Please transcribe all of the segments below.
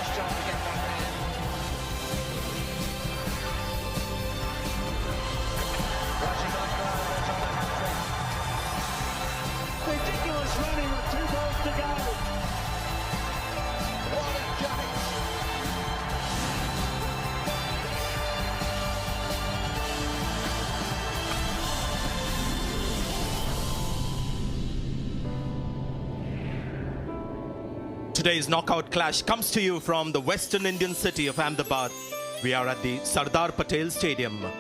fabulous job to get that there. Rushing on goals on the hat-trick. Ridiculous running with 2 goals to go. What a chance! Today's knockout clash comes to you from the western Indian city of Ahmedabad. We are at the Sardar Patel Stadium. And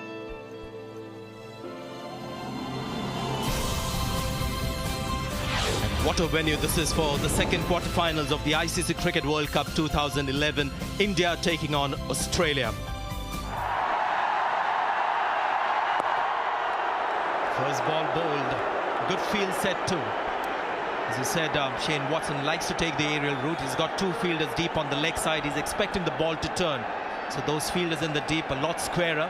what a venue this is for the second quarterfinals of the ICC Cricket World Cup 2011. India taking on Australia. First ball bowled. Good field set too. As I said, Shane Watson likes to take the aerial route. He's got 2 fielders deep on the leg side. He's expecting the ball to turn. So those fielders in the deep a lot squarer.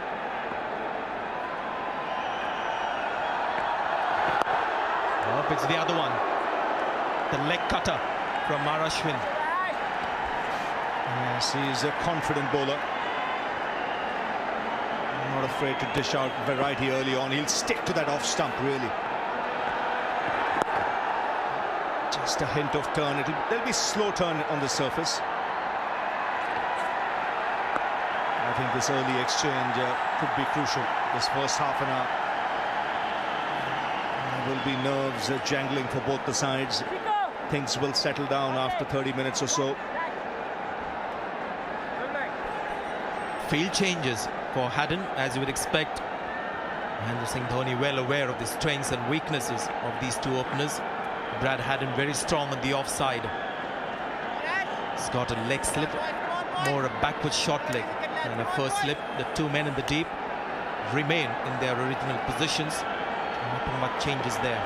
Up, it's the other one. The leg cutter from Ashwin. Yes, he's a confident bowler. Not afraid to dish out variety early on. He'll stick to that off stump, really. Just a hint of turn. There'll be slow turn on the surface. I think this early exchange could be crucial. This first half an hour. There will be nerves jangling for both the sides. Things will settle down after 30 minutes or so. Field changes for Haddon, as you would expect. Mahendra Singh Dhoni well aware of the strengths and weaknesses of these two openers. Brad Haddon very strong on the offside. He's got a leg slip, more a backward short leg than a first slip. The 2 men in the deep remain in their original positions. Nothing much changes there.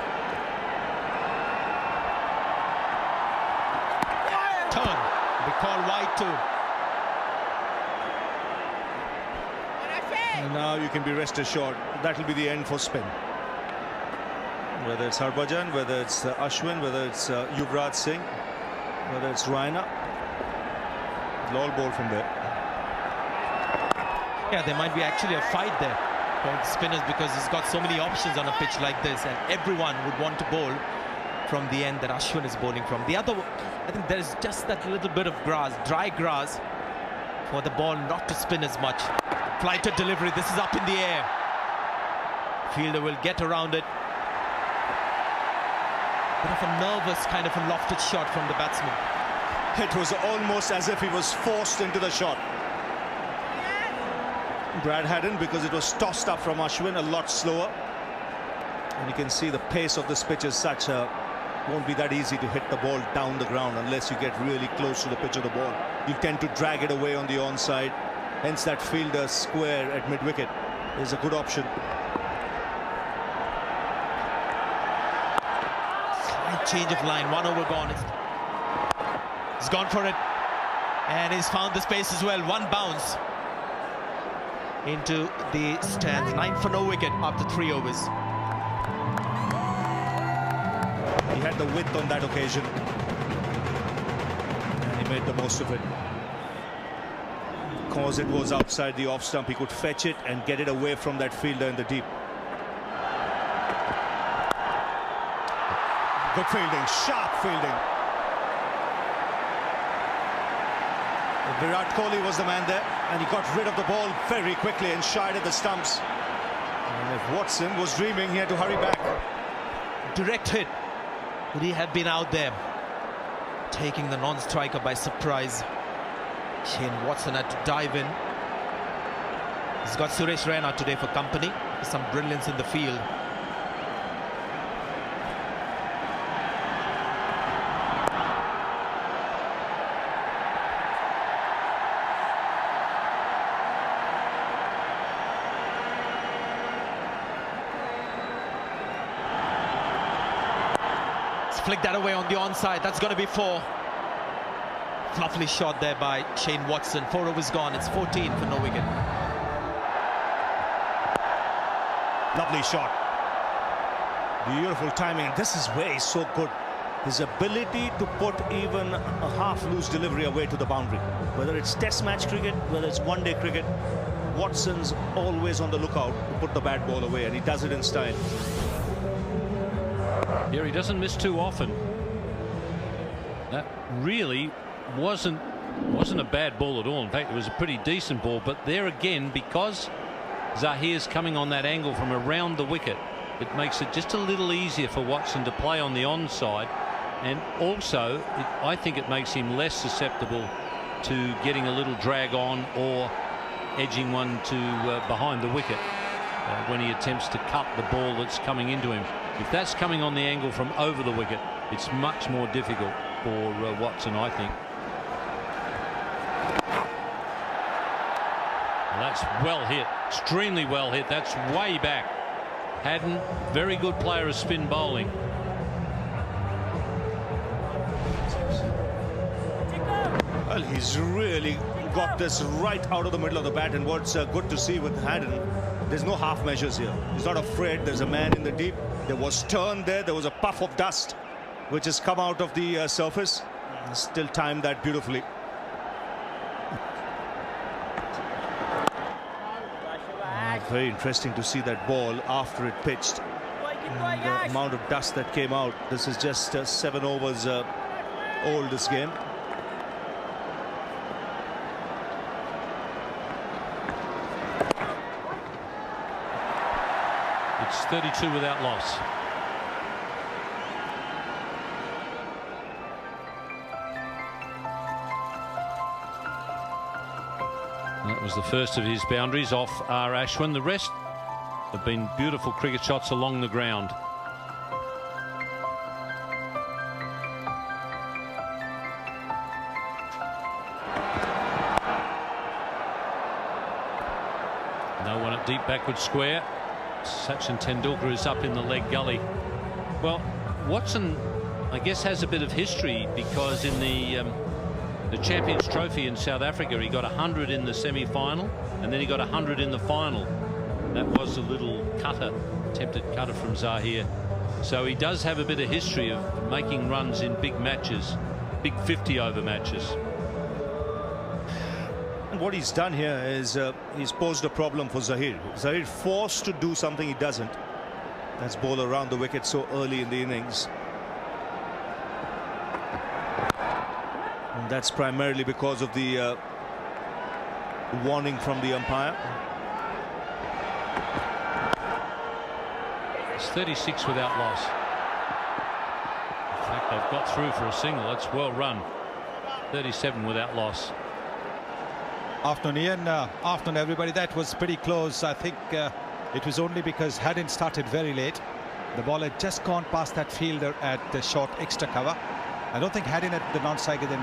Turn. Be called wide too. And now you can be rest assured that will be the end for spin. Whether it's Harbhajan, whether it's Ashwin, whether it's Yuvraj Singh, whether it's Raina, they'll all bowl from there. Yeah, there might be actually a fight there for the spinners because he's got so many options on a pitch like this, and everyone would want to bowl from the end that Ashwin is bowling from. The other, I think there's just that little bit of grass, dry grass, for the ball not to spin as much. Flighted delivery, this is up in the air. Fielder will get around it. Bit of a nervous kind of a lofted shot from the batsman. It was almost as if he was forced into the shot. Brad Haddon, because it was tossed up from Ashwin, a lot slower. And you can see the pace of this pitch is such won't be that easy to hit the ball down the ground unless you get really close to the pitch of the ball. You tend to drag it away on the onside. Hence that fielder square at mid-wicket is a good option. Change of line, 1 over gone. He's gone for it, and he's found the space as well. 1 bounce into the stands. 9 for no wicket after 3 overs. He had the width on that occasion, and he made the most of it. Because it was outside the off stump, he could fetch it and get it away from that fielder in the deep. Good fielding, sharp fielding. Virat Kohli was the man there, and he got rid of the ball very quickly and shied at the stumps. And if Watson was dreaming, he had to hurry back. Direct hit. Would he have been out there, taking the non-striker by surprise? Shane Watson had to dive in. He's got Suresh Raina today for company. Some brilliance in the field. Flick that away on the onside. That's going to be 4. Lovely shot there by Shane Watson. 4 overs gone. It's 14 for no wicket. Lovely shot. Beautiful timing. This is where he's so good. his ability to put even a half-loose delivery away to the boundary. Whether it's test match cricket, whether it's one-day cricket, Watson's always on the lookout to put the bad ball away, and he does it in style. Yeah, he doesn't miss too often. That really wasn't a bad ball at all. In fact, it was a pretty decent ball. But there again, because Zahir's coming on that angle from around the wicket, it makes it just a little easier for Watson to play on the onside. And also, I think it makes him less susceptible to getting a little drag on or edging one to behind the wicket when he attempts to cut the ball that's coming into him. If that's coming on the angle from over the wicket, it's much more difficult for Watson, I think. Well, that's well hit, extremely well hit. That's way back. Haddin, very good player of spin bowling. Well, he's really got this right out of the middle of the bat, and what's good to see with Haddin, there's no half measures here. He's not afraid. There's a man in the deep. There was turn there. There was a puff of dust which has come out of the surface. He's still timed that beautifully. Very interesting to see that ball after it pitched. And the amount of dust that came out. This is just 7 overs old, this game. It's 32 without loss. That was the first of his boundaries off R. Ashwin. The rest have been beautiful cricket shots along the ground. No one at deep backward square. Sachin Tendulkar is up in the leg gully. Well, Watson, I guess, has a bit of history, because in the Champions Trophy in South Africa, he got 100 in the semi-final, and then he got 100 in the final. That was a little attempted cutter from Zahir. So he does have a bit of history of making runs in big matches, big 50-over matches. And what he's done here is he's posed a problem for Zahir. Zahir forced to do something he doesn't. That's bowl around the wicket so early in the innings. And that's primarily because of the warning from the umpire. It's 36 without loss. In fact, they've got through for a single. That's well run. 37 without loss. Afternoon, Ian. Afternoon, everybody. That was pretty close. I think it was only because Haddin started very late. The ball had just gone past that fielder at the short extra cover. I don't think Haddin at the non-strike then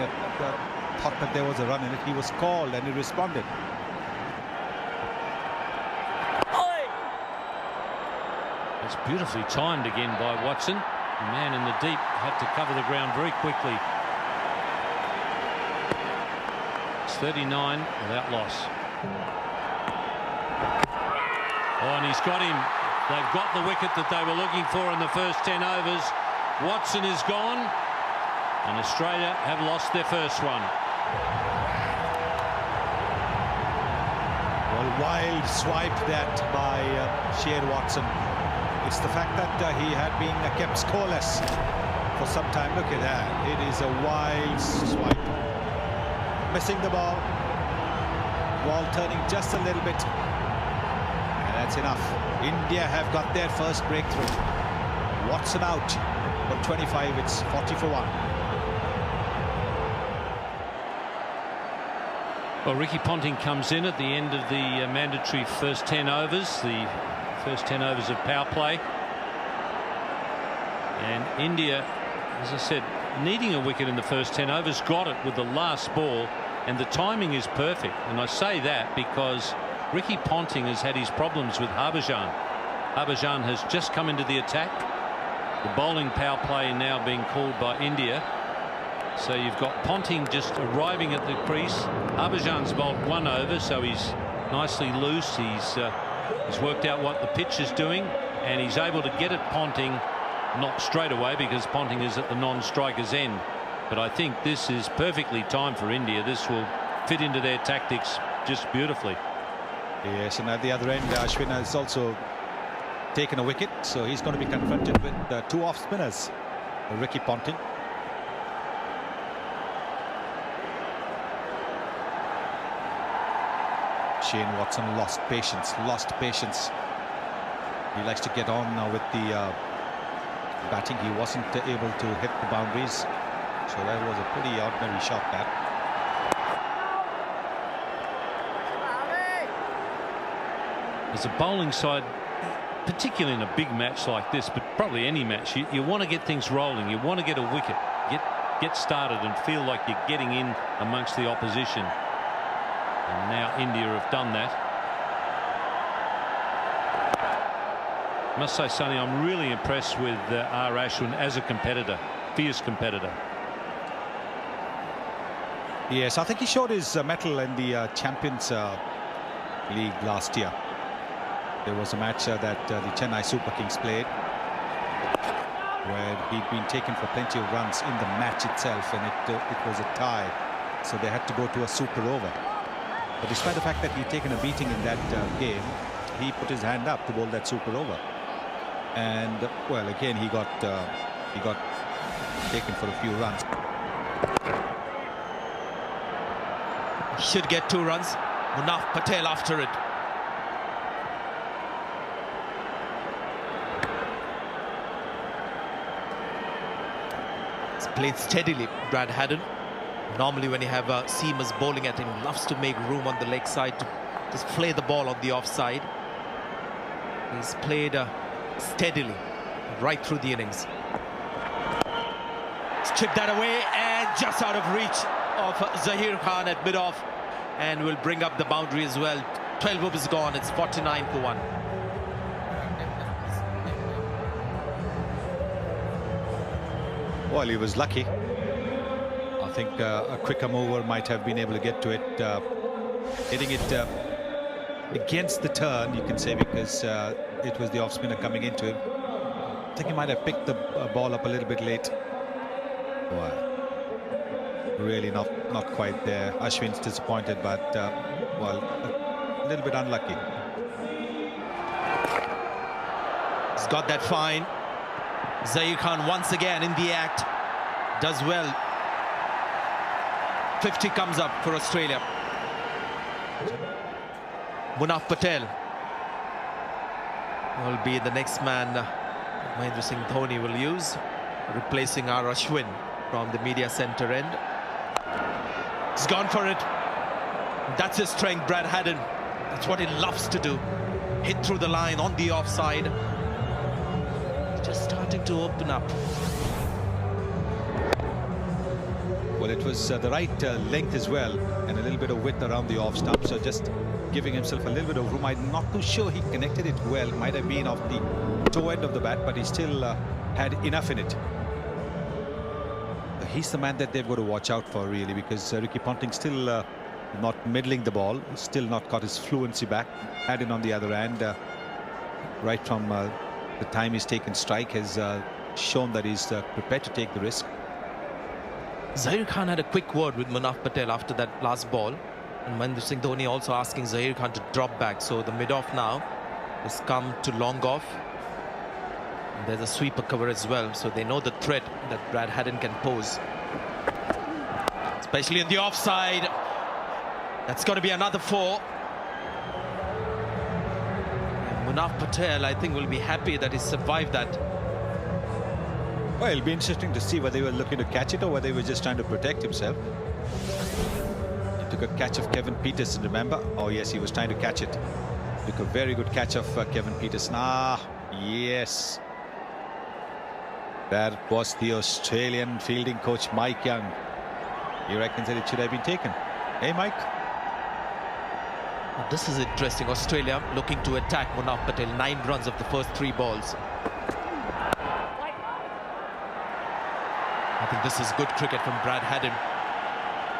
thought that there was a run in it. He was called and he responded. It's beautifully timed again by Watson. The man in the deep had to cover the ground very quickly. It's 39 without loss. Oh, and he's got him. They've got the wicket that they were looking for in the first 10 overs. Watson is gone, and Australia have lost their first one. Well, wild swipe that by Shane Watson. It's the fact that he had been kept scoreless for some time. Look at that. It is a wild swipe. Missing the ball. Ball turning just a little bit. And that's enough. India have got their first breakthrough. Watson out. For 25, it's 40 for 1. Well, Ricky Ponting comes in at the end of the mandatory first 10 overs. The first 10 overs of power play. And India, as I said, needing a wicket in the first 10 overs, got it with the last ball, and the timing is perfect. And I say that because Ricky Ponting has had his problems with Harbhajan. Harbhajan has just come into the attack. The bowling power play now being called by India. So you've got Ponting just arriving at the crease. Harbhajan's bowled 1 over, so he's nicely loose. He's worked out what the pitch is doing, and he's able to get at Ponting Not straight away, because Ponting is at the non-striker's end. But I think this is perfectly timed for India. This will fit into their tactics just beautifully. Yes, and at the other end, Ashwin has also taken a wicket, so he's going to be confronted with two off-spinners, Ricky Ponting. Shane Watson lost patience. He likes to get on now with the batting. He wasn't able to hit the boundaries, so that was a pretty ordinary shot, that. As a bowling side, particularly in a big match like this, but probably any match, you want to get things rolling. You want to get a wicket, get started and feel like you're getting in amongst the opposition. And now India have done that. I must say, Sonny, I'm really impressed with R. Ashwin as a competitor, fierce competitor. Yes, I think he showed his mettle in the Champions League last year. There was a match that the Chennai Super Kings played, where he'd been taken for plenty of runs in the match itself, and it was a tie, so they had to go to a super over. But despite the fact that he'd taken a beating in that game, he put his hand up to bowl that super over. And well, again, he got taken for a few runs. Should get 2 runs. Munaf Patel after it. He's played steadily, Brad Haddin. Normally when you have seamers bowling at him, he loves to make room on the leg side to just play the ball on the offside. He's played steadily right through the innings. Chipped that away and just out of reach of Zahir Khan at mid-off, and will bring up the boundary as well. 12 overs gone, it's 49 for 1. Well, he was lucky. I think a quicker mover might have been able to get to it, hitting it against the turn, you can say, because it was the off spinner coming into him. I think he might have picked the ball up a little bit late. Well, really not quite there. Ashwin's disappointed, but well, a little bit unlucky. He's got that fine. Zahir Khan once again in the act, does well. 50 comes up for Australia. Munaf Patel will be the next man Mahendra Singh Dhoni will use, replacing R. Ashwin from the media centre end. He's gone for it. That's his strength, Brad Haddin. That's what he loves to do. Hit through the line on the offside. Just starting to open up. Well, it was the right length as well, and a little bit of width around the off stump, so just giving himself a little bit of room. I'm not too sure he connected it well. It might have been off the toe end of the bat, but he still had enough in it. He's the man that they've got to watch out for, really, because Ricky Ponting still not middling the ball, still not got his fluency back. Haddin on the other hand, right from the time he's taken strike, has shown that he's prepared to take the risk. Zahir Khan had a quick word with Munaf Patel after that last ball, and Mahendra Singh Dhoni also asking Zahir Khan to drop back. So the mid-off now has come to long off. And there's a sweeper cover as well, so they know the threat that Brad Haddin can pose, especially in the offside. That's got to be another 4. And Munaf Patel, I think, will be happy that he survived that. Well, it'll be interesting to see whether they were looking to catch it or whether they were just trying to protect himself. He took a catch of Kevin Pietersen, remember? Oh, yes, he was trying to catch it. Took a very good catch of Kevin Pietersen. Ah, yes. That was the Australian fielding coach, Mike Young. He reckons that it should have been taken. Hey, Mike? This is interesting. Australia looking to attack Munaf Patel. 9 runs of the first 3 balls. I think this is good cricket from Brad Haddin.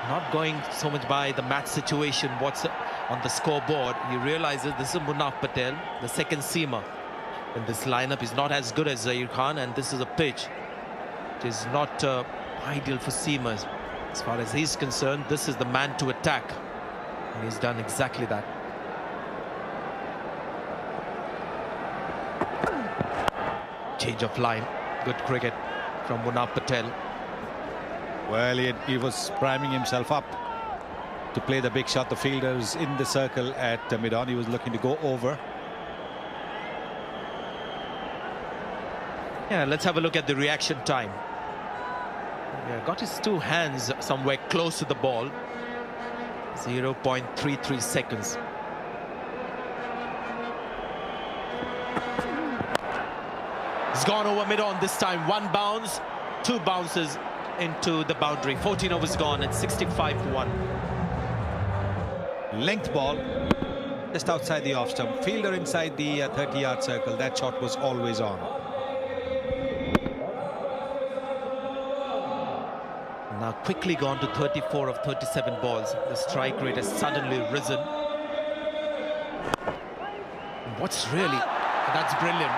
Not going so much by the match situation, what's on the scoreboard. He realizes this is Munaf Patel, the second seamer. in this lineup. He's not as good as Zair Khan, and this is a pitch which is not ideal for seamers. As far as he's concerned, this is the man to attack, and he's done exactly that. Change of line. Good cricket from Munaf Patel. Well, he was priming himself up to play the big shot. The fielders in the circle at mid-on. He was looking to go over. Yeah, let's have a look at the reaction time. Yeah, got his two hands somewhere close to the ball. 0.33 seconds. It's gone over mid-on this time. One bounce, two bounces into the boundary. 14 overs gone at 65 for 1. Length ball just outside the off stump. Fielder inside the 30-yard circle. That shot was always on. Now quickly gone to 34 of 37 balls. The strike rate has suddenly risen. What's really... That's brilliant.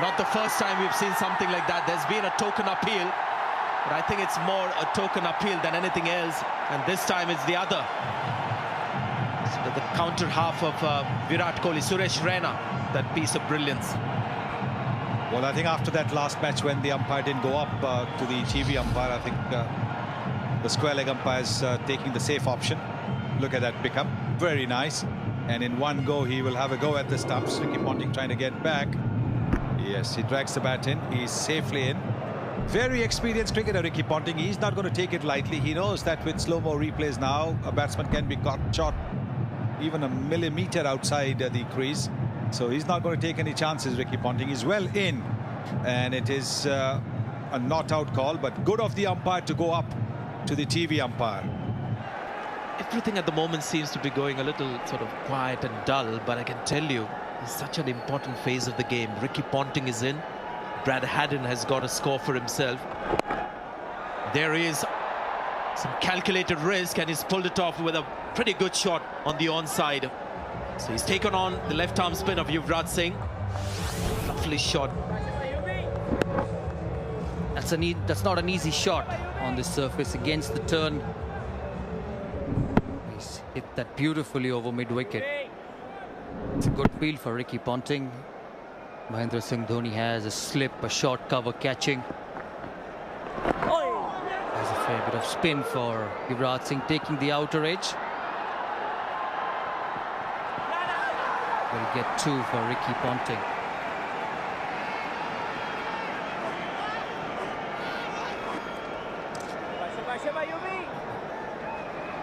Not the first time we've seen something like that. There's been a token appeal, but I think it's more a token appeal than anything else. And this time it's the other. So the counter half of Virat Kohli, Suresh Raina, that piece of brilliance. Well, I think after that last match when the umpire didn't go up to the TV umpire, I think the square leg umpire's taking the safe option. Look at that pickup. Very nice. And in one go, he will have a go at the stumps. Ricky Ponting trying to get back. Yes, he drags the bat in. He's safely in. Very experienced cricketer, Ricky Ponting. He's not going to take it lightly. He knows that with slow-mo replays now, a batsman can be caught shot even a millimeter outside the crease. So he's not going to take any chances, Ricky Ponting. He's well in. And it is a not-out call, but good of the umpire to go up to the TV umpire. Everything at the moment seems to be going a little sort of quiet and dull, but I can tell you, it's such an important phase of the game. Ricky Ponting is in. Brad Haddin has got a score for himself. There is some calculated risk, and he's pulled it off with a pretty good shot on the onside. So he's taken on the left-arm spin of Yuvraj Singh. Lovely shot. That's not an easy shot on this surface against the turn. He's hit that beautifully over mid-wicket. It's a good field for Ricky Ponting. Mahendra Singh Dhoni has a slip, a short cover catching. There's a fair bit of spin for Yuvraj Singh taking the outer edge. Will get 2 for Ricky Ponting.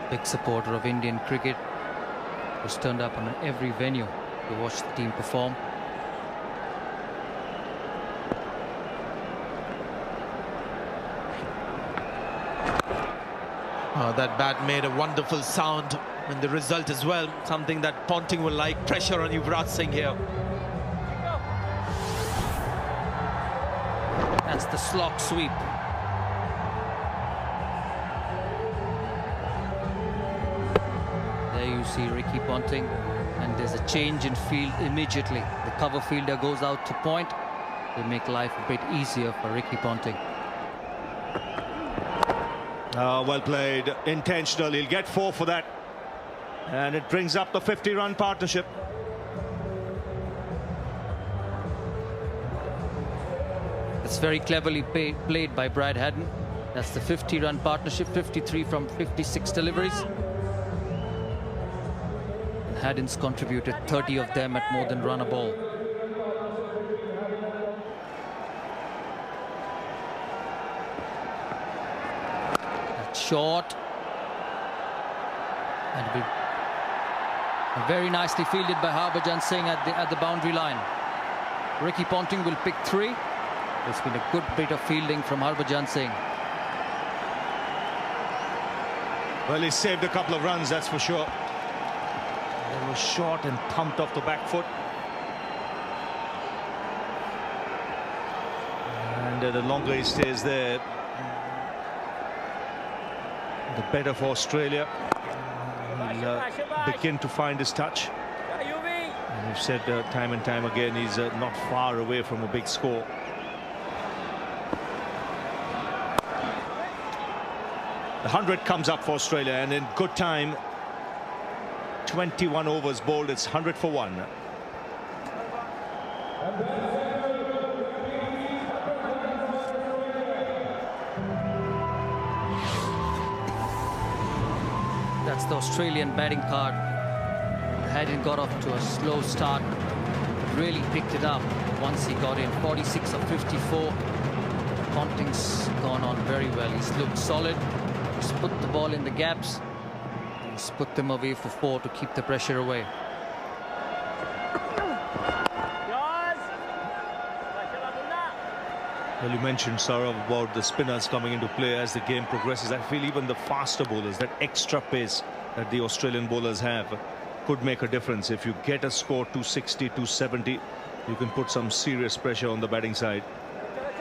Big supporter of Indian cricket, who's turned up on every venue to watch the team perform. That bat made a wonderful sound, and the result as well, something that Ponting will like. Pressure on Yuvraj Singh here. That's the slog sweep. There you see Ricky Ponting, and there's a change in field immediately. The cover fielder goes out to point. They make life a bit easier for Ricky Ponting. Well played, intentional. He'll get 4 for that. And it brings up the 50-run partnership. It's very cleverly played by Brad Haddin. That's the 50-run partnership, 53 from 56 deliveries. And Haddin's contributed 30 of them at more than run a ball. That's short. And very nicely fielded by Harbhajan Singh at the boundary line. Ricky Ponting will pick 3. It's been a good bit of fielding from Harbhajan Singh. Well, he saved a couple of runs, that's for sure. They were short and thumped off the back foot. And the longer he stays there, the better for Australia. He'll begin to find his touch. And We've said time and time again, he's not far away from a big score. The 100 comes up for Australia, and in good time. 21 overs bowled. It's 100 for 1. That's the Australian batting card. Haddin got off to a slow start, but really picked it up once he got in. 46 of 54. Ponting's gone on very well. He's looked solid. He's put the ball in the gaps. He's put them away for 4 to keep the pressure away. Well, you mentioned, Saurav, about the spinners coming into play as the game progresses. I feel even the faster bowlers, that extra pace that the Australian bowlers have, could make a difference. If you get a score 260, 270, you can put some serious pressure on the batting side.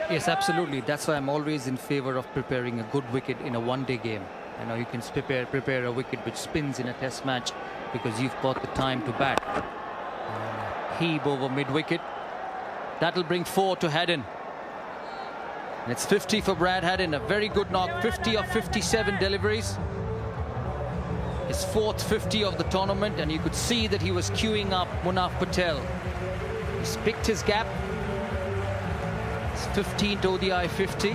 Yes, absolutely. That's why I'm always in favor of preparing a good wicket in a one-day game. I know you can prepare a wicket which spins in a test match because you've got the time to bat. Heave over mid-wicket. That'll bring 4 to Haddin. And it's 50 for Brad Haddin. A very good knock. 50 of 57 deliveries. His 4th 50 of the tournament, and you could see that he was queuing up Munaf Patel. He's picked his gap. It's 15th ODI 50.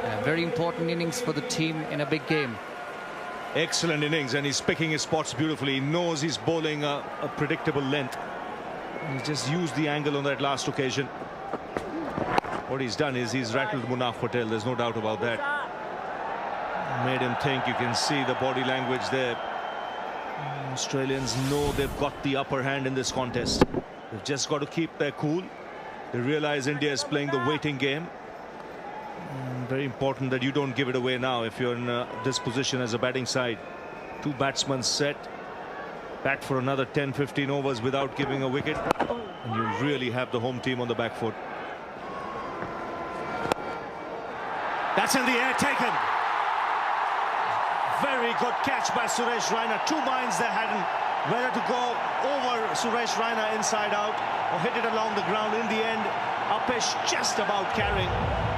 And a very important innings for the team in a big game. Excellent innings, and he's picking his spots beautifully. He knows he's bowling a predictable length. He's just used the angle on that last occasion. What he's done is he's rattled Munaf Patel. There's no doubt about that. Made him think. You can see the body language there. Australians know they've got the upper hand in this contest. They've just got to keep their cool. They realize India is playing the waiting game. Very important that you don't give it away now if you're in this position as a batting side. 2 batsmen set. Bat for another 10-15 overs without giving a wicket, and you really have the home team on the back foot. That's in the air, taken. Very good catch by Suresh Raina. 2 minds they hadn't whether to go over Suresh Raina inside out or hit it along the ground. In the end, Apesh just about carrying,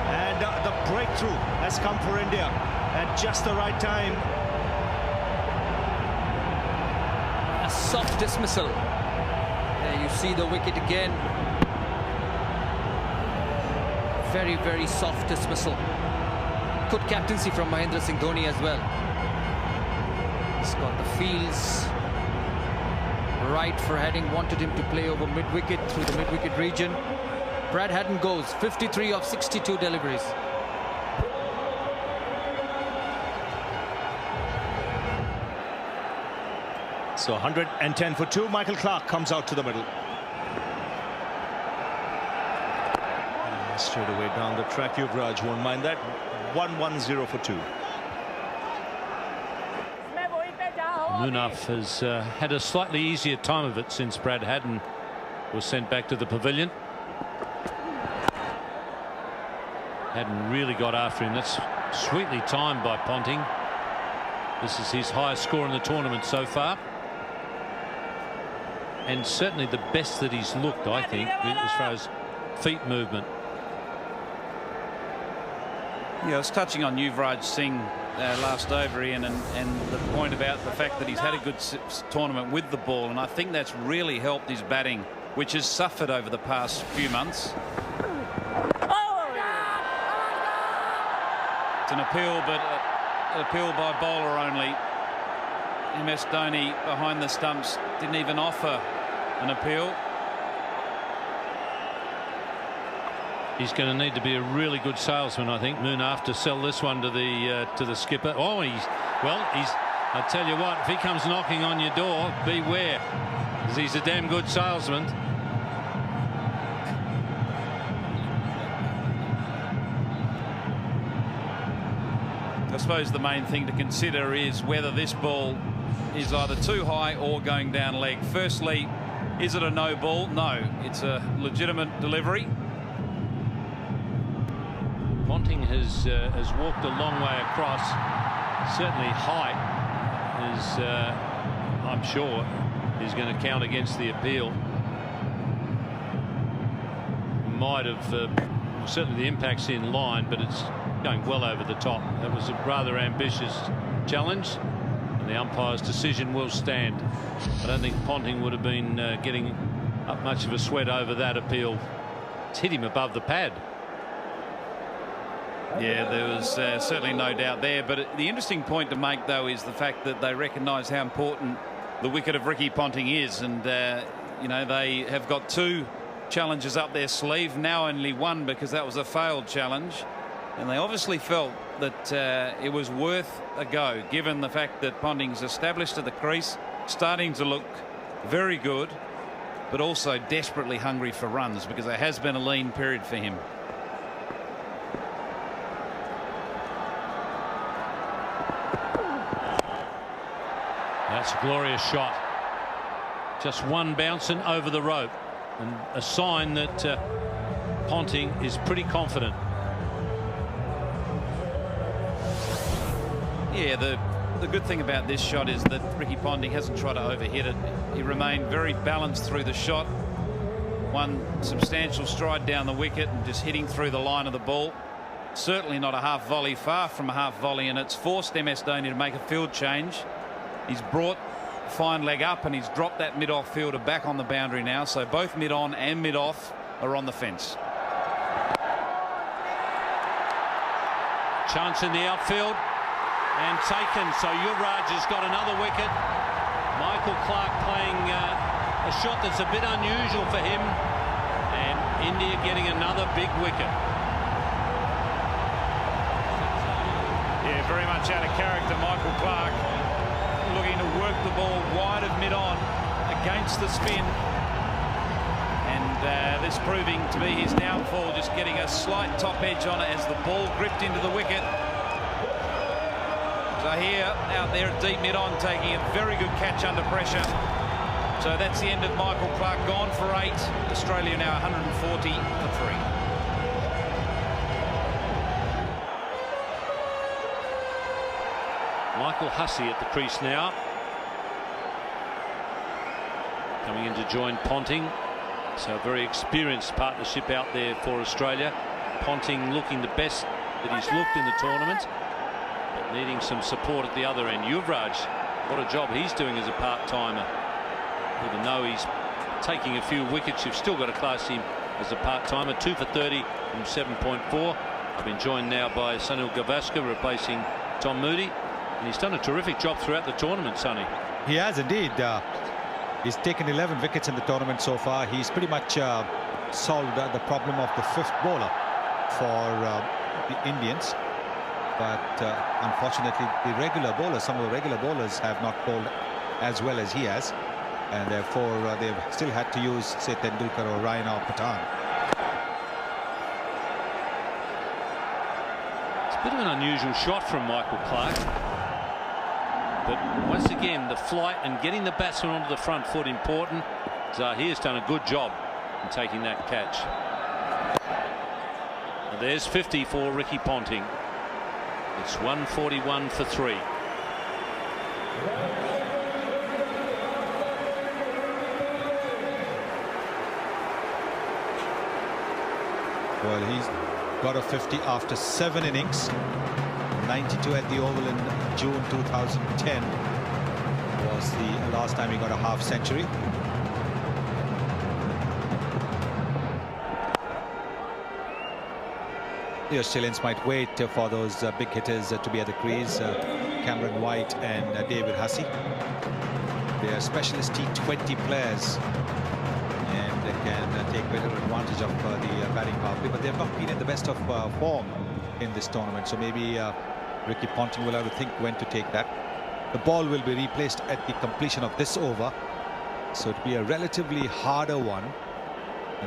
and the breakthrough has come for India at just the right time. A soft dismissal. There you see the wicket again. Very, very soft dismissal. Good captaincy from Mahendra Singh Dhoni as well. He's got the fields right for Haddin. Wanted him to play over mid-wicket through the mid-wicket region. Brad Haddin goes 53 of 62 deliveries. So 110 for 2. Michael Clarke comes out to the middle. Straight away down the track. Yuvraj won't mind that. 110 for 2. Munaf has had a slightly easier time of it since Brad Haddin was sent back to the pavilion. Haddin really got after him. That's sweetly timed by Ponting. This is his highest score in the tournament so far, and certainly the best that he's looked, I think, as far as feet movement. Yeah, I was touching on Yuvraj Singh last over, Ian, and the point about the fact that he's had a good tournament with the ball, and I think that's really helped his batting, which has suffered over the past few months. It's an appeal, but an appeal by bowler only. MS Dhoni behind the stumps didn't even offer an appeal. He's going to need to be a really good salesman, I think, Munaf, to sell this one to the skipper. Oh, I tell you what, if he comes knocking on your door, beware, because he's a damn good salesman. I suppose the main thing to consider is whether this ball is either too high or going down leg. Firstly, is it a no ball? No, it's a legitimate delivery. Ponting has walked a long way across. Certainly height is, I'm sure, is going to count against the appeal. Might have, certainly the impact's in line, but it's going well over the top. That was a rather ambitious challenge, and the umpire's decision will stand. I don't think Ponting would have been getting up much of a sweat over that appeal. It's hit him above the pad. Yeah, there was certainly no doubt there. But the interesting point to make, though, is the fact that they recognise how important the wicket of Ricky Ponting is. And, you know, they have got 2 challenges up their sleeve, now only 1 because that was a failed challenge. And they obviously felt that it was worth a go, given the fact that Ponting's established at the crease, starting to look very good, but also desperately hungry for runs because there has been a lean period for him. That's a glorious shot. Just one bouncing over the rope, and a sign that Ponting is pretty confident. Yeah, the good thing about this shot is that Ricky Ponting hasn't tried to overhit it. He remained very balanced through the shot. One substantial stride down the wicket and just hitting through the line of the ball. Certainly not a half volley, far from a half volley, and it's forced MS Dhoni to make a field change. He's brought fine leg up and he's dropped that mid-off fielder back on the boundary now, so both mid-on and mid-off are on the fence. Chance in the outfield and taken, so Yuvraj has got another wicket. Michael Clarke playing a shot that's a bit unusual for him, and India getting another big wicket. Yeah, very much out of character, Michael Clarke, looking to work the ball wide of mid-on against the spin, and this proving to be his downfall, just getting a slight top edge on it as the ball gripped into the wicket. Zahir out there at deep mid-on, taking a very good catch under pressure. So that's the end of Michael Clarke, gone for 8. Australia now 140 for 3. Michael Hussey at the crease now, coming in to join Ponting. So a very experienced partnership out there for Australia. Ponting looking the best that he's looked in the tournament, but needing some support at the other end. Yuvraj, what a job he's doing as a part-timer. Even though he's taking a few wickets, you've still got to class him as a part-timer. 2 for 30 from 7.4. I've been joined now by Sunil Gavaskar replacing Tom Moody. And he's done a terrific job throughout the tournament, Sonny. He has indeed. He's taken 11 wickets in the tournament so far. He's pretty much solved the problem of the 5th bowler for the Indians. But unfortunately, the regular bowlers, some of the regular bowlers have not bowled as well as he has. And therefore, they've still had to use, say, Tendulkar or Raina or Pathan. It's a bit of an unusual shot from Michael Clarke. But once again, the flight and getting the batsman onto the front foot important. Zahir's done a good job in taking that catch. And there's 50 for Ricky Ponting. It's 141 for 3. Well, he's got a 50 after 7 innings. 92 at the Oval in June 2010 was the last time he got a half century. The Australians might wait for those big hitters to be at the crease, Cameron White and David Hussey. They are specialist T20 players and they can take better advantage of the batting power play, but they have not been in the best of form in this tournament, so maybe Ricky Ponting will have to think when to take that. The ball will be replaced at the completion of this over, so it'll be a relatively harder one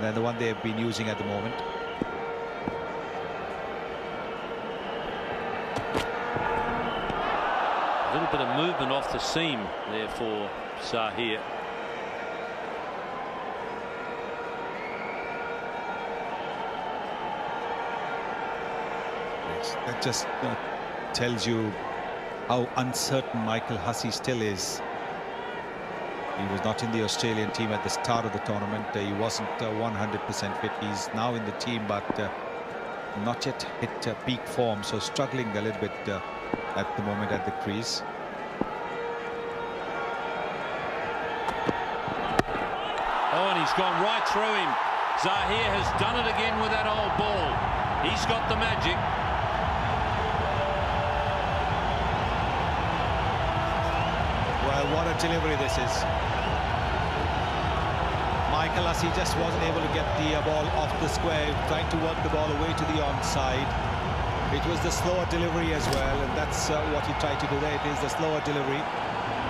than the one they've been using at the moment. A little bit of movement off the seam there for Zahir. That just tells you how uncertain Michael Hussey still is. He was not in the Australian team at the start of the tournament. He wasn't 100% fit. He's now in the team, but not yet hit peak form, so struggling a little bit at the moment at the crease. Oh, and he's gone right through him. Zahir has done it again with that old ball. He's got the magic. Well, what a delivery this is. Michael Hussey just wasn't able to get the ball off the square, trying to work the ball away to the onside. It was the slower delivery as well, and that's what he tried to do there. It is the slower delivery,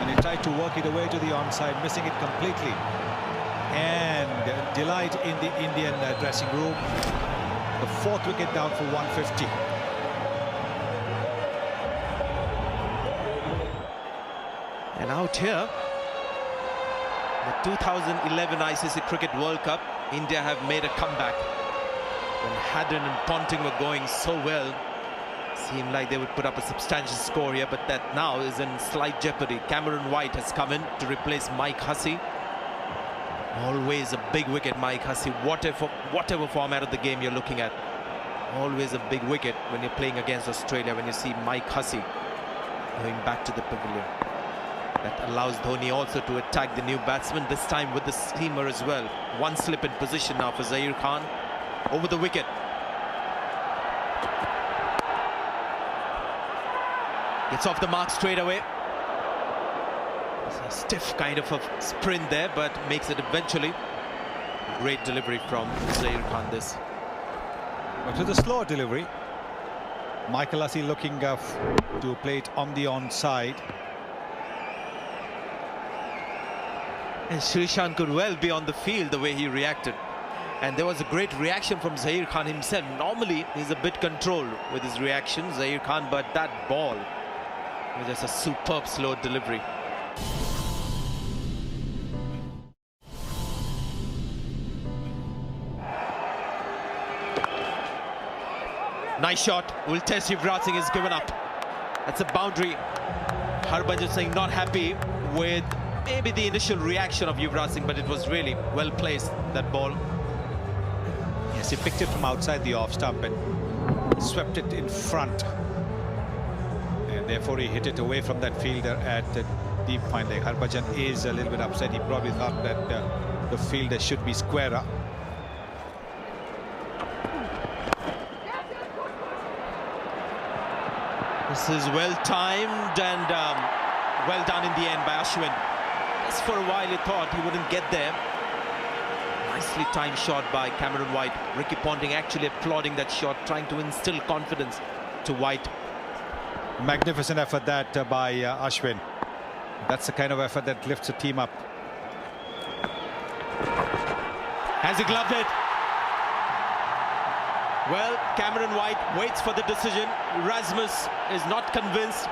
and he tried to work it away to the onside, missing it completely. And delight in the Indian dressing room. The 4th wicket down for 150. And out here, the 2011 ICC Cricket World Cup, India have made a comeback. When Haddon and Ponting were going so well, seemed like they would put up a substantial score here, but that now is in slight jeopardy. Cameron White has come in to replace Mike Hussey. Always a big wicket, Mike Hussey, whatever format of the game you're looking at. Always a big wicket when you're playing against Australia, when you see Mike Hussey going back to the pavilion. That allows Dhoni also to attack the new batsman, this time with the seamer as well. One slip in position now for Zaheer Khan. Over the wicket. Gets off the mark straight away. It's a stiff kind of a sprint there, but makes it eventually. Great delivery from Zaheer Khan this. But with the slower delivery, Michael Hussey looking to play it on the onside. And Srishant could well be on the field the way he reacted. And there was a great reaction from Zaheer Khan himself. Normally, he's a bit controlled with his reaction, Zaheer Khan, but that ball was just a superb slow delivery. Nice shot. Will test Yuvraj Singh is given up. That's a boundary. Harbhajan Singh not happy with maybe the initial reaction of Yuvraj Singh, but it was really well placed, that ball. Yes, he picked it from outside the off stump and swept it in front. And therefore he hit it away from that fielder at the deep fine leg. Harbhajan is a little bit upset. He probably thought that the fielder should be squarer. This is well timed and well done in the end by Ashwin. Just for a while he thought he wouldn't get there. Nicely timed shot by Cameron White. Ricky Ponting actually applauding that shot, trying to instill confidence to White. Magnificent effort that by Ashwin. That's the kind of effort that lifts a team up. Has he gloved it? Well, Cameron White waits for the decision. Rasmus is not convinced.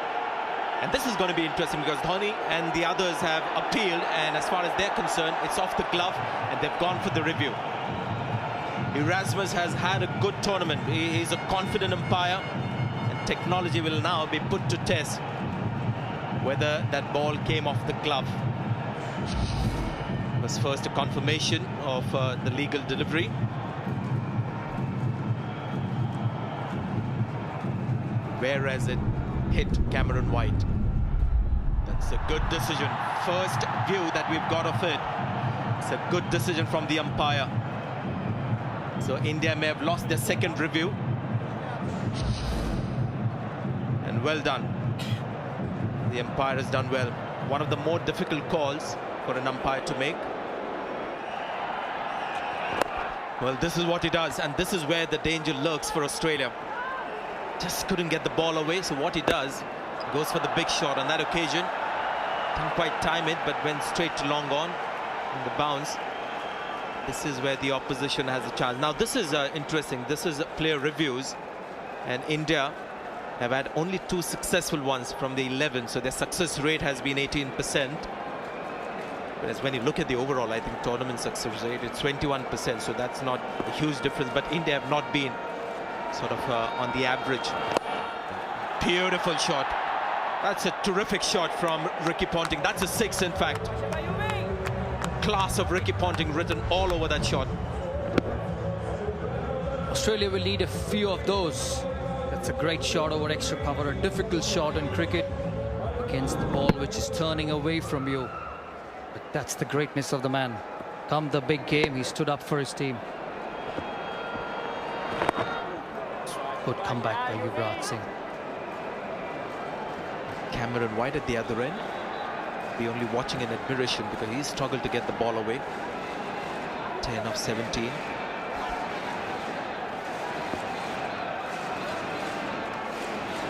And this is going to be interesting because Dhoni and the others have appealed, and as far as they're concerned, it's off the glove and they've gone for the review. Erasmus has had a good tournament. He's a confident umpire, and technology will now be put to test whether that ball came off the glove. It was first a confirmation of the legal delivery. Whereas it hit Cameron White. That's a good decision. First view that we've got of it. It's a good decision from the umpire. So India may have lost their second review. And well done. The umpire has done well. One of the more difficult calls for an umpire to make. Well, this is what he does, and this is where the danger lurks for Australia. Just couldn't get the ball away, so what he does, goes for the big shot on that occasion. Didn't quite time it, but went straight to long on in the bounce. This is where the opposition has a chance. Now this is interesting. This is player reviews, and India have had only 2 successful ones from the 11, so their success rate has been 18%. Whereas when you look at the overall, I think tournament success rate, it's 21%, so that's not a huge difference. But India have not been sort of on the average. Beautiful shot. That's a terrific shot from Ricky Ponting. That's a 6, in fact. class of Ricky Ponting written all over that shot. Australia will need a few of those. That's a great shot over extra cover, a difficult shot in cricket against the ball which is turning away from you. But that's the greatness of the man. Come the big game, he stood up for his team. Good comeback by Yuvraj Singh. Cameron White at the other end. Be only watching in admiration because he struggled to get the ball away. 10 of 17.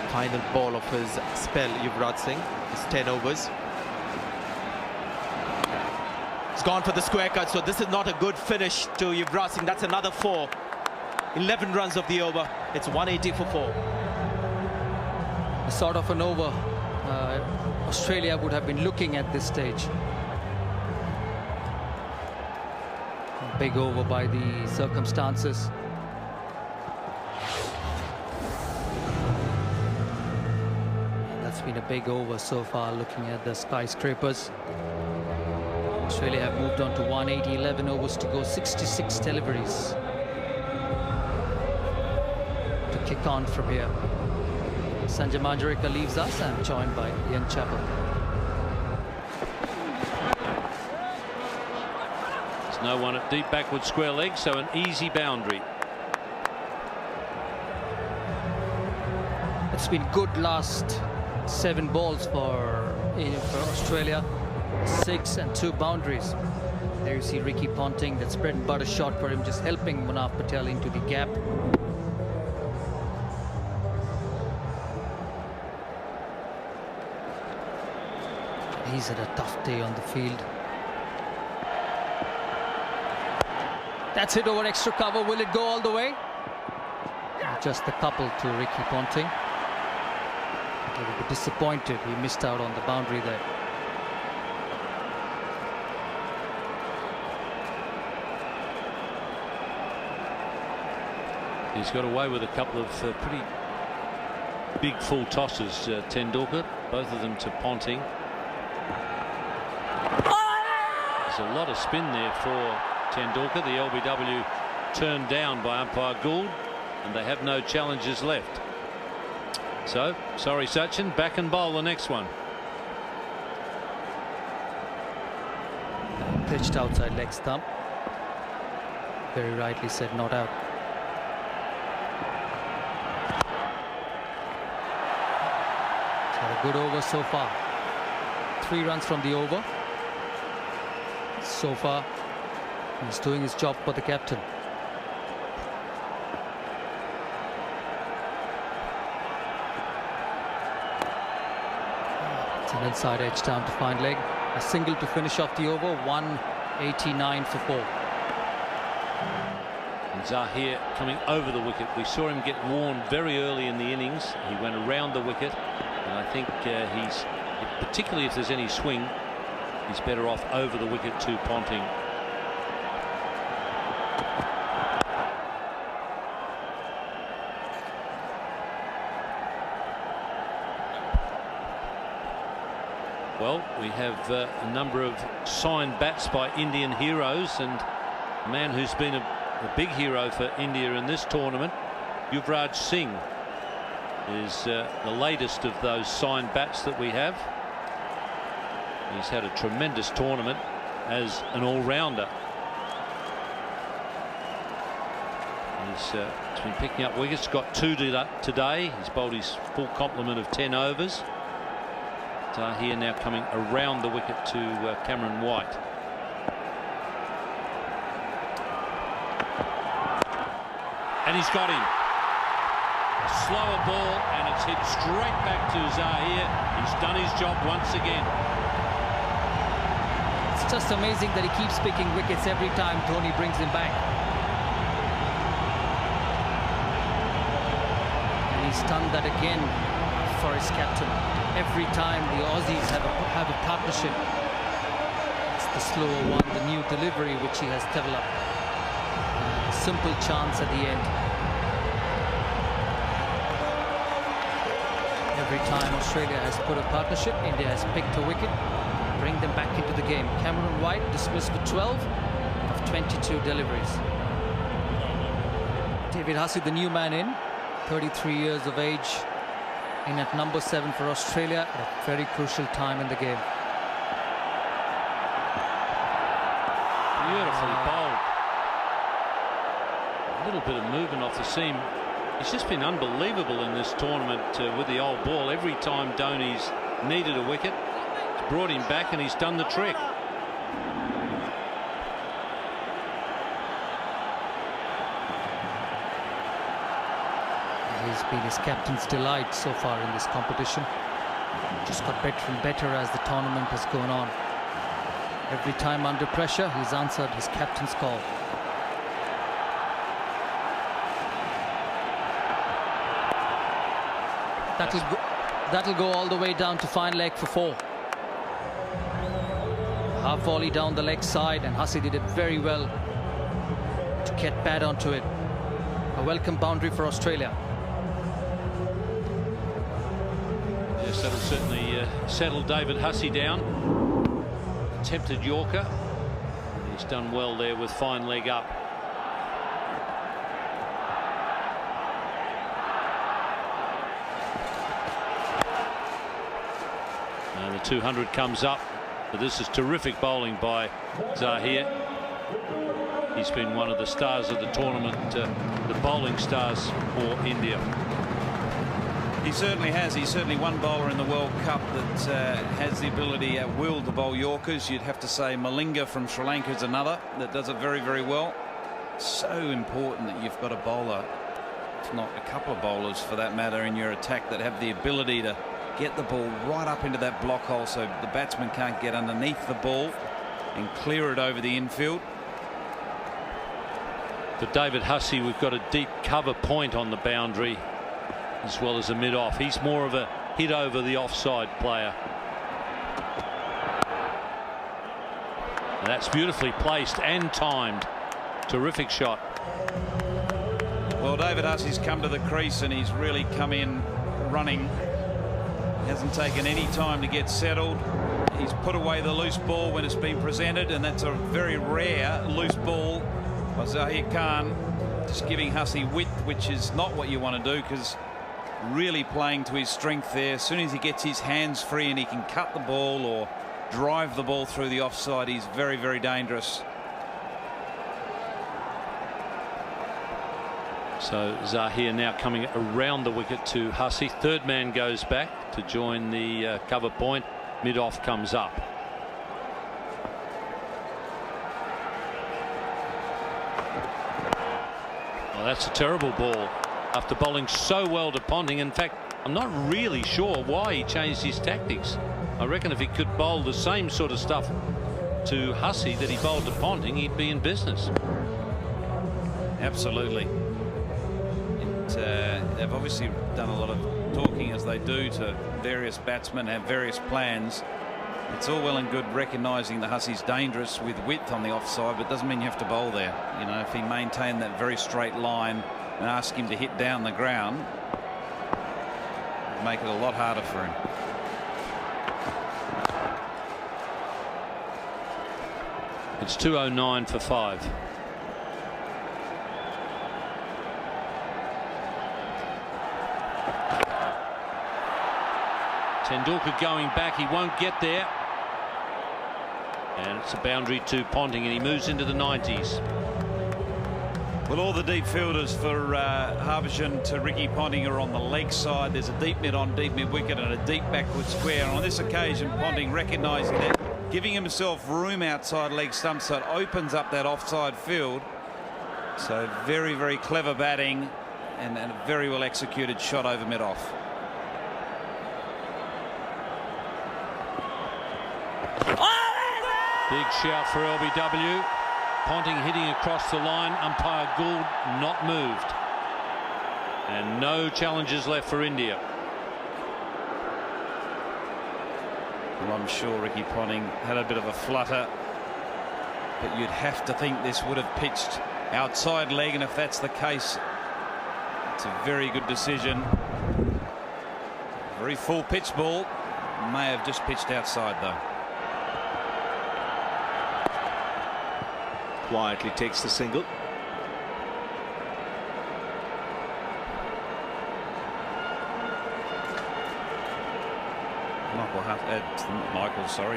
Final ball of his spell, Yuvraj Singh. It's 10 overs. He's gone for the square cut, so this is not a good finish to Yuvraj Singh. That's another 4. 11 runs of the over. It's 180 for 4. Sort of an over Australia would have been looking at this stage. A big over by the circumstances. That's been a big over so far, looking at the skyscrapers. Australia have moved on to 180, 11 overs to go, 66 deliveries to kick on from here. Sanjay Manjrekar leaves us and joined by Ian Chappell. There's no one at deep backward square leg, so an easy boundary. It's been good last 7 balls for Australia. 6 and 2 boundaries. There you see Ricky Ponting, that's bread and butter shot for him, just helping Manav Patel into the gap. He's had a tough day on the field. That's hit over extra cover. Will it go all the way? Just a couple to Ricky Ponting. He will be disappointed. He missed out on the boundary there. He's got away with a couple of pretty big full tosses, Tendulkar, both of them to Ponting. There's a lot of spin there for Tendulkar. The LBW turned down by umpire Gould, and they have no challenges left. So, sorry Sachin, back and bowl the next one. Pitched outside leg stump. Very rightly said, not out. A good over so far. 3 runs from the over. So far, he's doing his job for the captain. It's an inside edge down to fine leg. A single to finish off the over. 189 for 4. And Zahir coming over the wicket. We saw him get worn very early in the innings. He went around the wicket. And I think he's, particularly if there's any swing, he's better off over the wicket to Ponting. Well, we have a number of signed bats by Indian heroes, and a man who's been a big hero for India in this tournament, Yuvraj Singh, is the latest of those signed bats that we have. He's had a tremendous tournament as an all-rounder. He's been picking up wickets, got 2 today. He's bowled his full complement of 10 overs. Zahir now coming around the wicket to Cameron White. And he's got him. A slower ball, and it's hit straight back to Zahir. He's done his job once again. It's just amazing that he keeps picking wickets every time Dhoni brings him back. And he's done that again for his captain. Every time the Aussies have a partnership, it's the slower one, the new delivery which he has developed. Simple chance at the end. Every time Australia has put a partnership, India has picked a wicket. bring them back into the game. Cameron White dismissed for 12 of 22 deliveries. David Hussey, the new man in, 33 years of age, in at number 7 for Australia at a very crucial time in the game. Beautifully bowled. A little bit of movement off the seam. He's just been unbelievable in this tournament with the old ball. Every time Dhoni's needed a wicket, it's brought him back and he's done the trick. He's been his captain's delight so far in this competition. Just got better and better as the tournament has gone on. Every time under pressure, he's answered his captain's call. That'll go all the way down to fine leg for 4. Half volley down the leg side, and Hussey did it very well to get bad onto it. A welcome boundary for Australia. Yes, that'll certainly settle David Hussey down. Attempted Yorker. He's done well there with fine leg up. And the 200 comes up. But this is terrific bowling by Zaheer. He's been one of the stars of the tournament, the bowling stars for India. He certainly has. He's certainly one bowler in the World Cup that has the ability at will to bowl Yorkers. You'd have to say Malinga from Sri Lanka is another that does it very, very well. So important that you've got a bowler, if not a couple of bowlers for that matter, in your attack that have the ability to get the ball right up into that block hole so the batsman can't get underneath the ball and clear it over the infield. For David Hussey, we've got a deep cover point on the boundary as well as a mid-off. He's more of a hit over the offside player. And that's beautifully placed and timed. Terrific shot. Well, David Hussey's come to the crease and he's really come in running. Hasn't taken any time to get settled. He's put away the loose ball when it's been presented, and that's a very rare loose ball by Zaheer Khan, just giving Hussey width, which is not what you want to do, because really playing to his strength there. As soon as he gets his hands free and he can cut the ball or drive the ball through the offside, he's very, very dangerous. So Zaheer now coming around the wicket to Hussey. Third man goes back to join the cover point. Mid-off comes up. Well, that's a terrible ball after bowling so well to Ponting. In fact, I'm not really sure why he changed his tactics. I reckon if he could bowl the same sort of stuff to Hussey that he bowled to Ponting, he'd be in business. Absolutely. They've obviously done a lot of talking, as they do, to various batsmen, have various plans. It's all well and good recognising that Hussey's dangerous with width on the offside, but doesn't mean you have to bowl there. You know, if he maintained that very straight line and ask him to hit down the ground, it'd make it a lot harder for him. It's 209 for 5. Tendulkar going back, he won't get there, and it's a boundary to Ponting, and he moves into the 90s. Well, all the deep fielders for Harbhajan to Ricky Ponting are on the leg side. There's a deep mid on deep mid wicket and a deep backward square, and on this occasion Ponting recognising that, giving himself room outside leg stump, so it opens up that offside field. So very, very clever batting and a very well executed shot over mid-off. Big shout for LBW. Ponting hitting across the line. Umpire Gould not moved. And no challenges left for India. Well, I'm sure Ricky Ponting had a bit of a flutter, but you'd have to think this would have pitched outside leg, and if that's the case, it's a very good decision. Very full pitch ball. May have just pitched outside though. Quietly takes the single.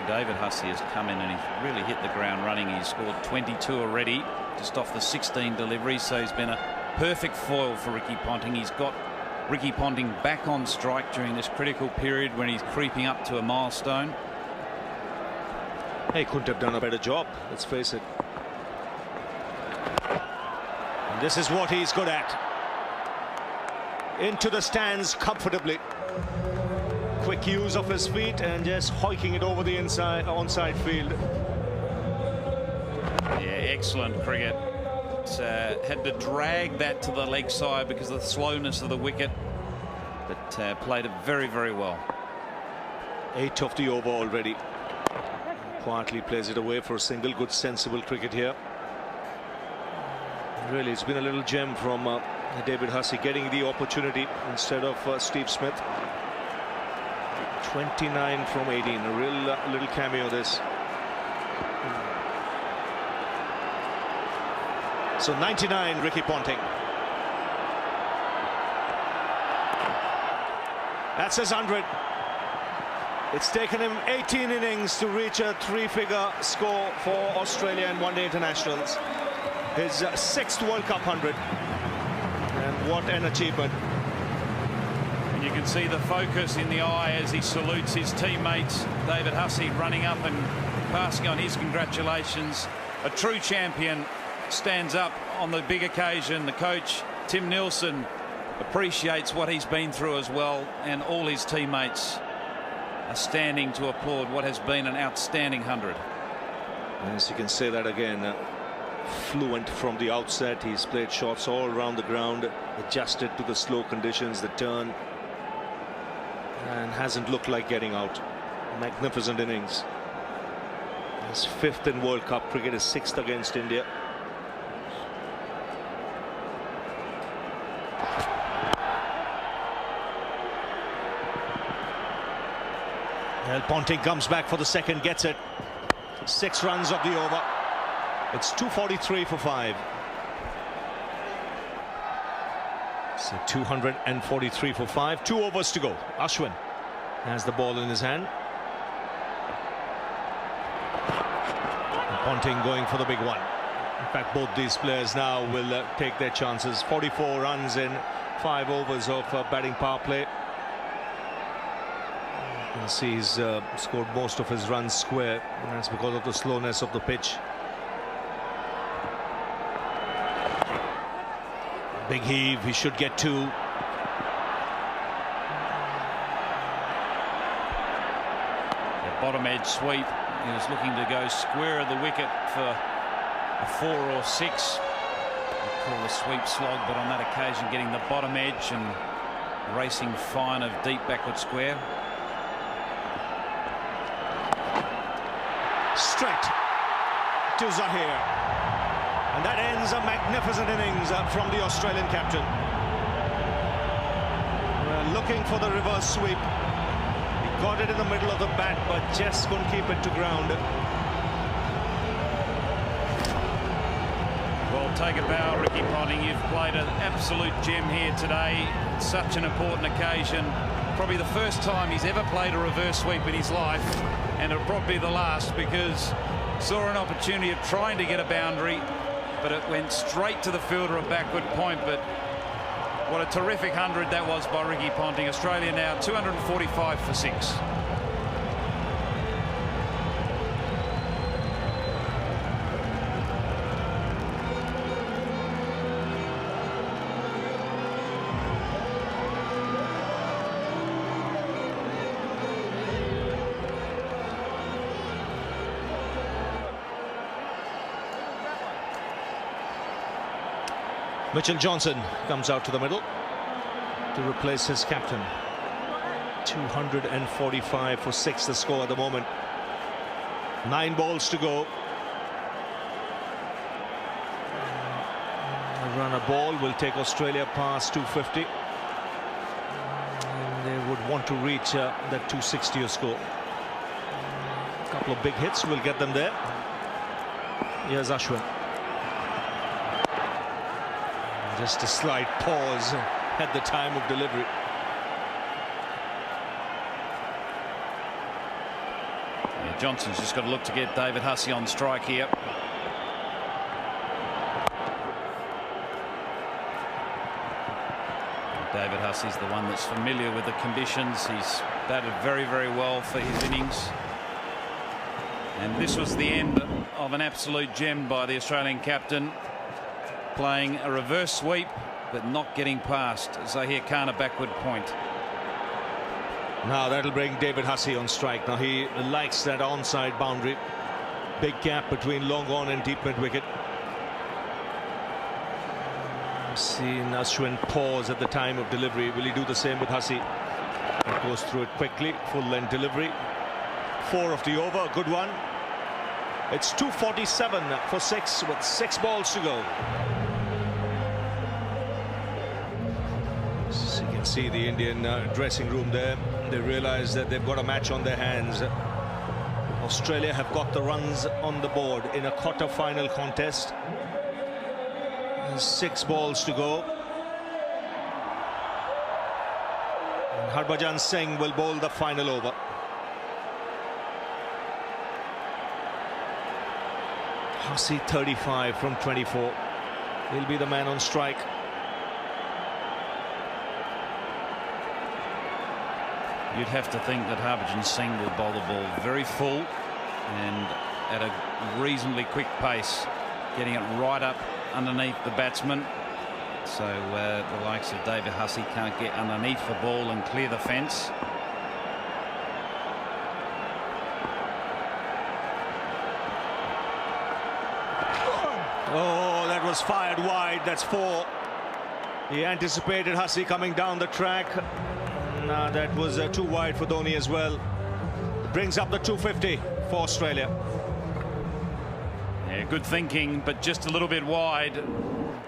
David Hussey has come in and he's really hit the ground running. He's scored 22 already, just off the 16 deliveries, so he's been a perfect foil for Ricky Ponting. He's got Ricky Ponting back on strike during this critical period when he's creeping up to a milestone. He couldn't have done a better job, let's face it. And this is what he's good at. Into the stands comfortably. Quick use of his feet and just hoiking it over the onside field. Yeah, excellent cricket. Had to drag that to the leg side because of the slowness of the wicket, but played it very, very well. 8 of the over already. Quietly plays it away for a single. Good sensible cricket here. Really, it's been a little gem from David Hussey getting the opportunity instead of Steve Smith. 29 from 18, a real little cameo this. So 99, Ricky Ponting. That's his 100. It's taken him 18 innings to reach a 3-figure score for Australia in one-day internationals. His 6th World Cup 100. And what an achievement. And you can see the focus in the eye as he salutes his teammates. David Hussey running up and passing on his congratulations. A true champion stands up on the big occasion. The coach, Tim Nielsen, appreciates what he's been through as well, and all his teammates are standing to applaud what has been an outstanding 100. Yes, you can say that again. Fluent from the outset. He's played shots all around the ground, adjusted to the slow conditions, the turn, and hasn't looked like getting out. Magnificent innings. His 5th in World Cup cricket, his 6th against India. Well, Ponting comes back for the second, gets it. 6 runs of the over. It's 243 for 5. So 243 for 5. 2 overs to go. Ashwin has the ball in his hand. And Ponting going for the big one. In fact, both these players now will take their chances. 44 runs in 5 overs of batting power play. You can see he's scored most of his runs square, and that's because of the slowness of the pitch. Big heave, he should get 2. The bottom edge sweep. He was looking to go square of the wicket for a 4 or 6. We call the sweep slog, but on that occasion getting the bottom edge and racing fine of deep backward square. Straight to Zahir, and that ends a magnificent innings from the Australian captain. Looking for the reverse sweep. He got it in the middle of the bat, but just couldn't keep it to ground. Well, take a bow, Ricky Ponting. You've played an absolute gem here today. Such an important occasion. Probably the first time he's ever played a reverse sweep in his life, and it'll probably be the last, because saw an opportunity of trying to get a boundary, but it went straight to the fielder at backward point. But what a terrific 100 that was by Ricky Ponting. Australia now 245 for 6. Mitchell Johnson comes out to the middle to replace his captain. 245 for 6 the score at the moment. 9 balls to go. A run a ball will take Australia past 250. And they would want to reach that 260 or score. A couple of big hits will get them there. Here's Ashwin. Just a slight pause at the time of delivery. Yeah, Johnson's just got to look to get David Hussey on strike here. David Hussey's the one that's familiar with the conditions. He's batted very, very well for his innings. And this was the end of an absolute gem by the Australian captain, playing a reverse sweep but not getting past Zahir Khan a backward point. Now that'll bring David Hussey on strike. Now he likes that onside boundary. Big gap between long on and deep mid wicket. Seen Ashwin pause at the time of delivery. Will he do the same with Hussey? He goes through it quickly. Full length delivery. 4 of the over. Good one. It's 247 for 6 with 6 balls to go. So you can see the Indian dressing room there. They realize that they've got a match on their hands. Australia have got the runs on the board in a quarter-final contest. 6 balls to go. And Harbhajan Singh will bowl the final over. Hussey 35 from 24. He'll be the man on strike. You'd have to think that Harbhajan Singh will bowl the ball very full and at a reasonably quick pace, getting it right up underneath the batsman. So the likes of David Hussey can't get underneath the ball and clear the fence. Oh, that was fired wide. That's 4. He anticipated Hussey coming down the track. No, that was too wide for Dhoni as well. Brings up the 250 for Australia. Yeah, good thinking, but just a little bit wide.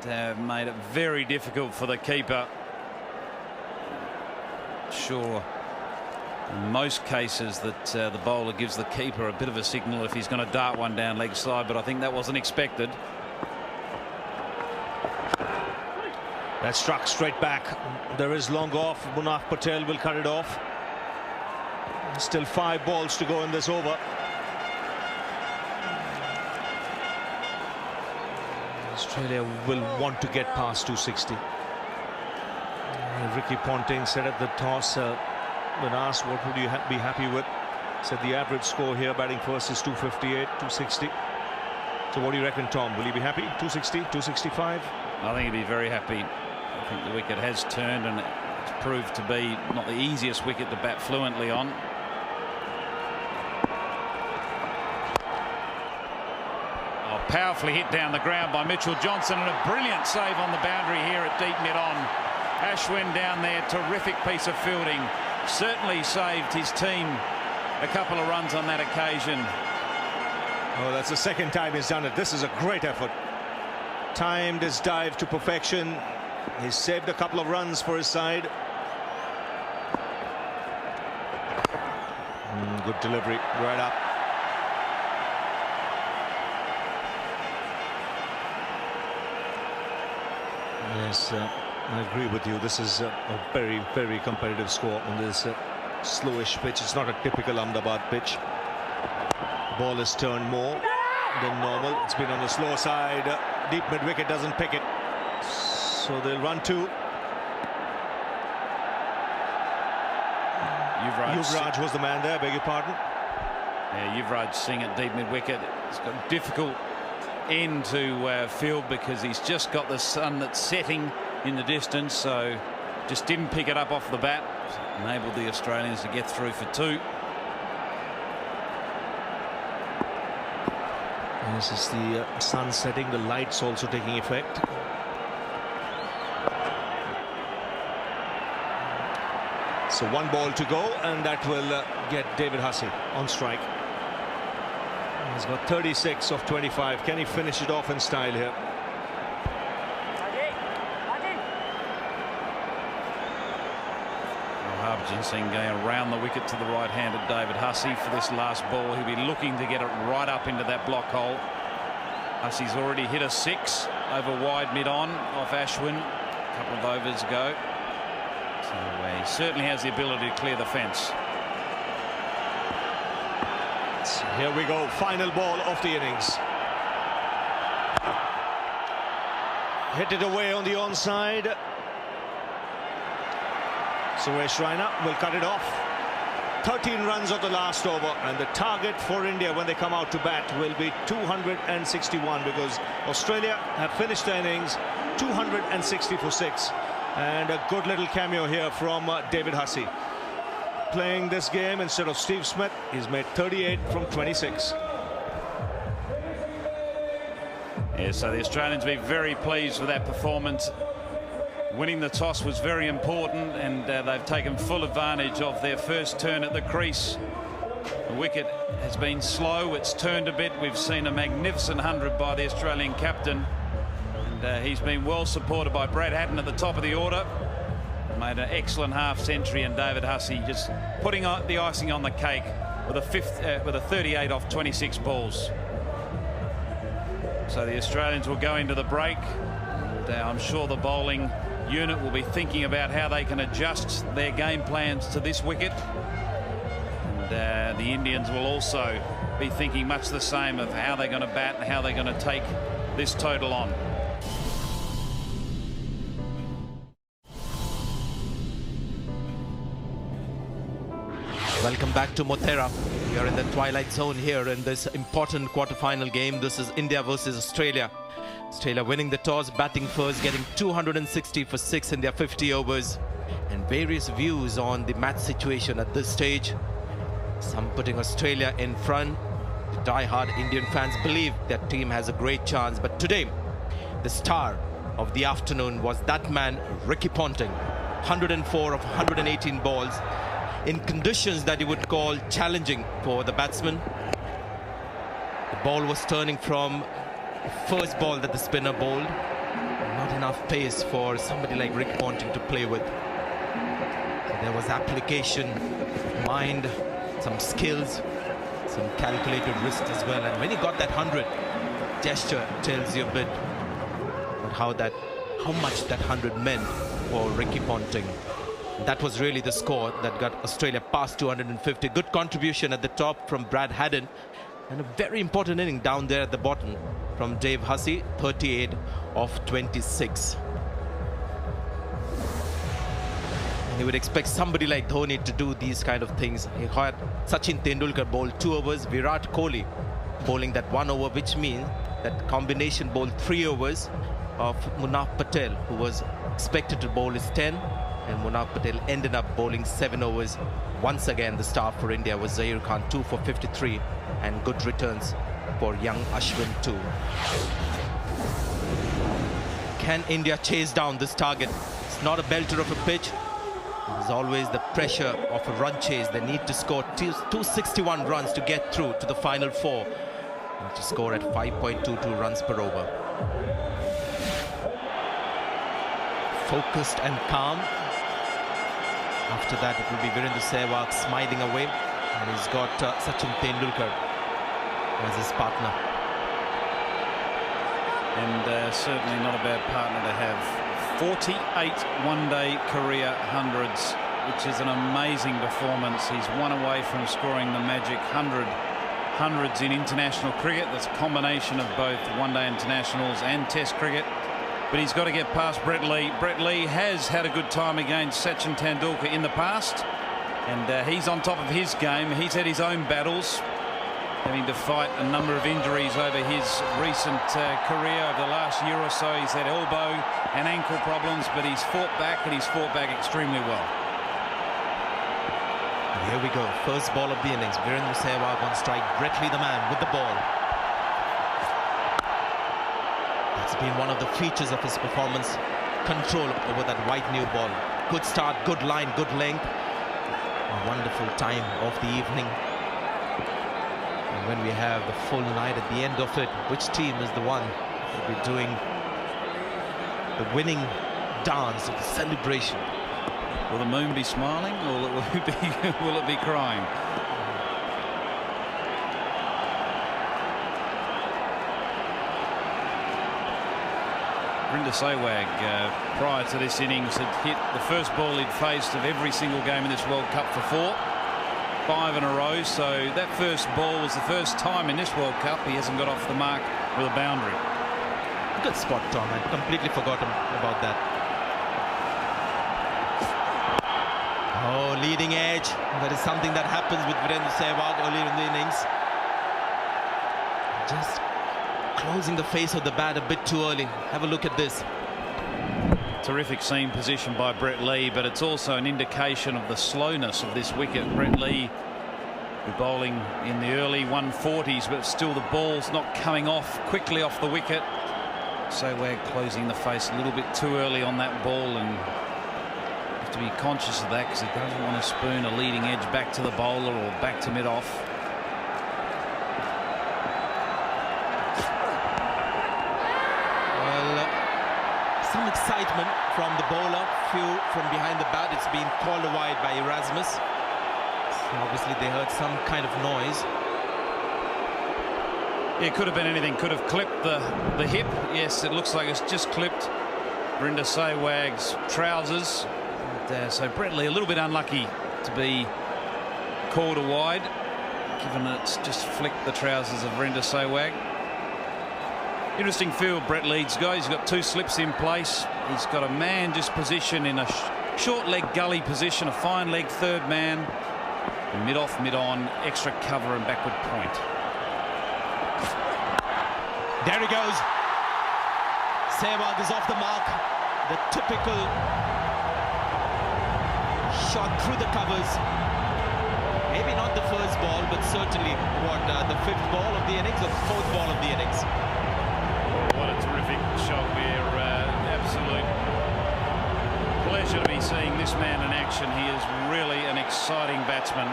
Made it very difficult for the keeper. Sure, in most cases that the bowler gives the keeper a bit of a signal if he's going to dart one down leg side, but I think that wasn't expected. That struck straight back. There is long off. Munaf Patel will cut it off. Still 5 balls to go in this over. Australia will want to get past 260. Ricky Ponting said at the toss, when asked what would you be happy with, said the average score here batting first is 258, 260. So what do you reckon, Tom? Will he be happy? 260, 265? I think he'd be very happy. I think the wicket has turned and it's proved to be not the easiest wicket to bat fluently on. Oh, powerfully hit down the ground by Mitchell Johnson, and a brilliant save on the boundary here at deep mid on. Ashwin down there, terrific piece of fielding. Certainly saved his team a couple of runs on that occasion. Oh, that's the second time he's done it. This is a great effort. Timed his dive to perfection. He's saved a couple of runs for his side. Good delivery, right up. Yes, I agree with you. This is a very, very competitive score on this slowish pitch. It's not a typical Ahmedabad pitch. Ball has turned more than normal. It's been on the slow side. Deep mid wicket doesn't pick it. So they'll run 2. Yuvraj was the man there, beg your pardon. Yeah, Yuvraj Singh at deep mid wicket. It's got a difficult end to field because he's just got the sun that's setting in the distance, so just didn't pick it up off the bat. Enabled the Australians to get through for 2. This is the sun setting, the lights also taking effect. So 1 ball to go, and that will get David Hussey on strike. He's got 36 of 25. Can he finish it off in style here? Harbhajan Singh going around the wicket to the right-handed David Hussey for this last ball. He'll be looking to get it right up into that block hole. Hussey's already hit a 6 over wide mid-on off Ashwin a couple of overs ago. So he certainly has the ability to clear the fence. Here we go, final ball of the innings. Hit it away on the onside. Suresh Raina will cut it off. 13 runs of the last over, and the target for India when they come out to bat will be 261, because Australia have finished their innings 260 for 6. And a good little cameo here from David Hussey. Playing this game instead of Steve Smith, he's made 38 from 26. Yeah, so the Australians will be very pleased with that performance. Winning the toss was very important, and they've taken full advantage of their first turn at the crease. The wicket has been slow, it's turned a bit. We've seen a magnificent 100 by the Australian captain, and he's been well supported by Brad Haddin at the top of the order. Made an excellent half century, and David Hussey just putting the icing on the cake with a 38 off 26 balls. So the Australians will go into the break, and I'm sure the bowling unit will be thinking about how they can adjust their game plans to this wicket, and the Indians will also be thinking much the same of how they're going to bat and how they're going to take this total on. Welcome back to Motera. We are in the twilight zone here in this important quarter-final game. This is India versus Australia. Australia winning the toss, batting first, getting 260 for 6 in their 50 overs. And various views on the match situation at this stage. Some putting Australia in front. The die-hard Indian fans believe their team has a great chance. But today, the star of the afternoon was that man, Ricky Ponting. 104 of 118 balls in conditions that you would call challenging for the batsman. The ball was turning from the first ball that the spinner bowled. Not enough pace for somebody like Rick Ponting to play with. So there was application, mind, some skills, some calculated risk as well. And when he got that 100, gesture tells you a bit about how much that 100 meant for Ricky Ponting. That was really the score that got Australia past 250. Good contribution at the top from Brad Haddin, and a very important inning down there at the bottom from Dave Hussey, 38 of 26. And you would expect somebody like Dhoni to do these kind of things. He had Sachin Tendulkar bowl 2 overs, Virat Kohli bowling that 1 over, which means that combination bowled 3 overs of Munaf Patel, who was expected to bowl his 10. And Munaf Patel ended up bowling 7 overs. Once again, the star for India was Zaheer Khan, 2 for 53, and good returns for young Ashwin too. Can India chase down this target? It's not a belter of a pitch. There's always the pressure of a run chase. They need to score 261 runs to get through to the final 4. And to score at 5.22 runs per over. Focused and calm. After that, it will be Virendra Sehwag smiling away, and he's got Sachin Tendulkar as his partner. And certainly not a bad partner to have. 48 one-day career hundreds, which is an amazing performance. He's 1 away from scoring the magic 100 hundreds in international cricket. That's a combination of both one-day internationals and Test cricket. But he's got to get past Brett Lee. Brett Lee has had a good time against Sachin Tendulkar in the past, and he's on top of his game. He's had his own battles, having to fight a number of injuries over his recent career. Over the last year or so, he's had elbow and ankle problems, but he's fought back, and he's fought back extremely well. And here we go, first ball of the innings. Virendra Sehwag on strike. Brett Lee, the man with the ball. It's been one of the features of his performance, control over that white new ball. Good start, good line, good length. A wonderful time of the evening. And when we have the full night at the end of it, which team is the one who will be doing the winning dance of the celebration? Will the moon be smiling, or will it be crying? Vrinder Sehwag, prior to this innings, had hit the first ball he'd faced of every single game in this World Cup for 4. 5 in a row, so that first ball was the first time in this World Cup he hasn't got off the mark with a boundary. Good spot, Tom. I completely forgotten about that. Oh, leading edge. That is something that happens with Virendra Sehwag earlier in the innings. Just closing the face of the bat a bit too early. Have a look at this. Terrific seam position by Brett Lee, but it's also an indication of the slowness of this wicket. Brett Lee bowling in the early 140s, but still the ball's not coming off quickly off the wicket. Sehwag closing the face a little bit too early on that ball, and you have to be conscious of that because he doesn't want to spoon a leading edge back to the bowler or back to mid-off. Some excitement from the bowler, few from behind the bat. It's been called wide by Erasmus. So obviously they heard some kind of noise. It could have been anything. Could have clipped the hip. Yes, it looks like it's just clipped Vrinder Sehwag's trousers. And, so Brett Lee a little bit unlucky to be called a wide, given it's just flicked the trousers of Vrinder Sehwag. Interesting field Brett Lee's got. He's got 2 slips in place. He's got a man just positioned in a short leg gully position, a fine leg third man, mid off, mid on, extra cover and backward point. There he goes. Sehwag is off the mark. The typical shot through the covers. Maybe not the first ball, but certainly the 5th ball of the innings or the 4th ball of the innings. What a terrific shot there. Absolute pleasure to be seeing this man in action. He is really an exciting batsman.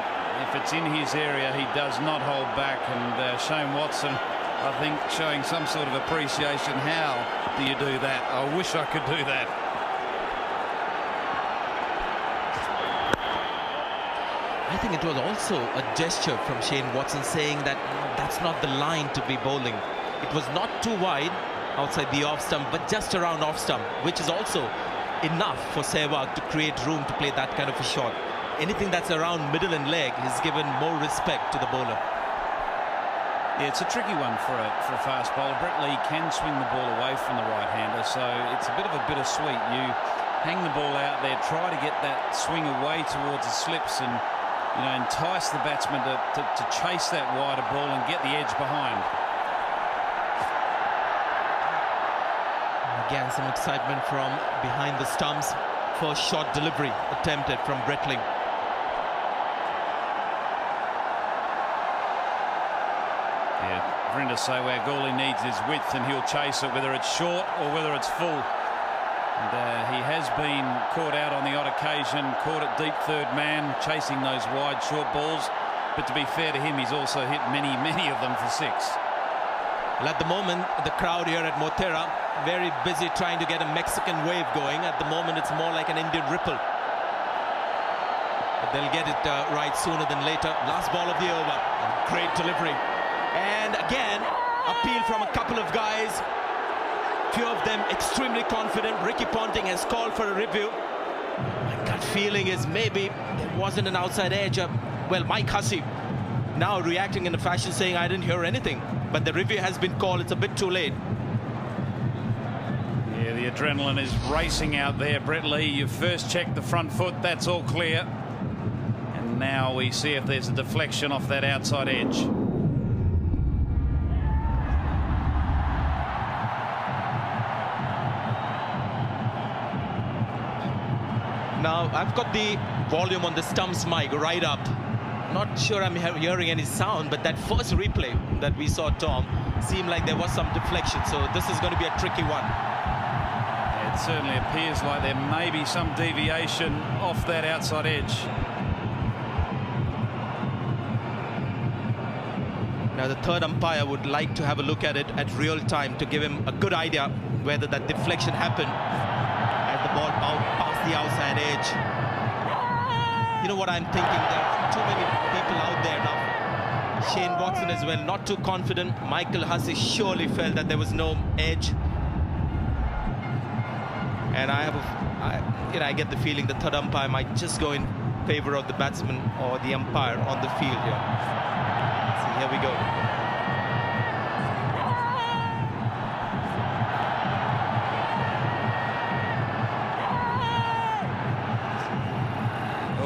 If it's in his area, he does not hold back. And Shane Watson, I think, showing some sort of appreciation. How do you do that? I wish I could do that. I think it was also a gesture from Shane Watson saying that that's not the line to be bowling. It was not too wide outside the off stump, but just around off stump, which is also enough for Sehwag to create room to play that kind of a shot. Anything that's around middle and leg is given more respect to the bowler. Yeah, it's a tricky one for a fast bowler. Brett Lee can swing the ball away from the right-hander, so it's a bit of a bittersweet. You hang the ball out there, try to get that swing away towards the slips and, you know, entice the batsman to chase that wider ball and get the edge behind. Again, some excitement from behind the stumps. First shot delivery attempted from Brett Lee. Yeah, Vrinder Sehwag, all he needs is width and he'll chase it, whether it's short or whether it's full. And he has been caught out on the odd occasion, caught at deep third man, chasing those wide short balls. But to be fair to him, he's also hit many of them for 6. Well, at the moment, the crowd here at Motera very busy trying to get a Mexican wave going. At the moment, it's more like an Indian ripple. But they'll get it right sooner than later. Last ball of the over. Great delivery. And again, appeal from a couple of guys. Few of them extremely confident. Ricky Ponting has called for a review. My gut feeling is maybe there wasn't an outside edge. Well, Mike Hussey now reacting in a fashion saying, I didn't hear anything. But the review has been called. It's a bit too late. Yeah, the adrenaline is racing out there. Brett Lee, you first checked the front foot. That's all clear. And now we see if there's a deflection off that outside edge. Now, I've got the volume on the stumps mic right up. Not sure I'm hearing any sound, but that first replay that we saw, Tom, seemed like there was some deflection. So this is going to be a tricky one. Yeah, it certainly appears like there may be some deviation off that outside edge. Now, the third umpire would like to have a look at it at real time to give him a good idea whether that deflection happened as the ball bounced past the outside edge. You know what I'm thinking? There are too many people out there now. Shane Watson as well, not too confident. Michael Hussey surely felt that there was no edge. And I get the feeling the third umpire might just go in favor of the batsman or the umpire on the field here. See, here we go.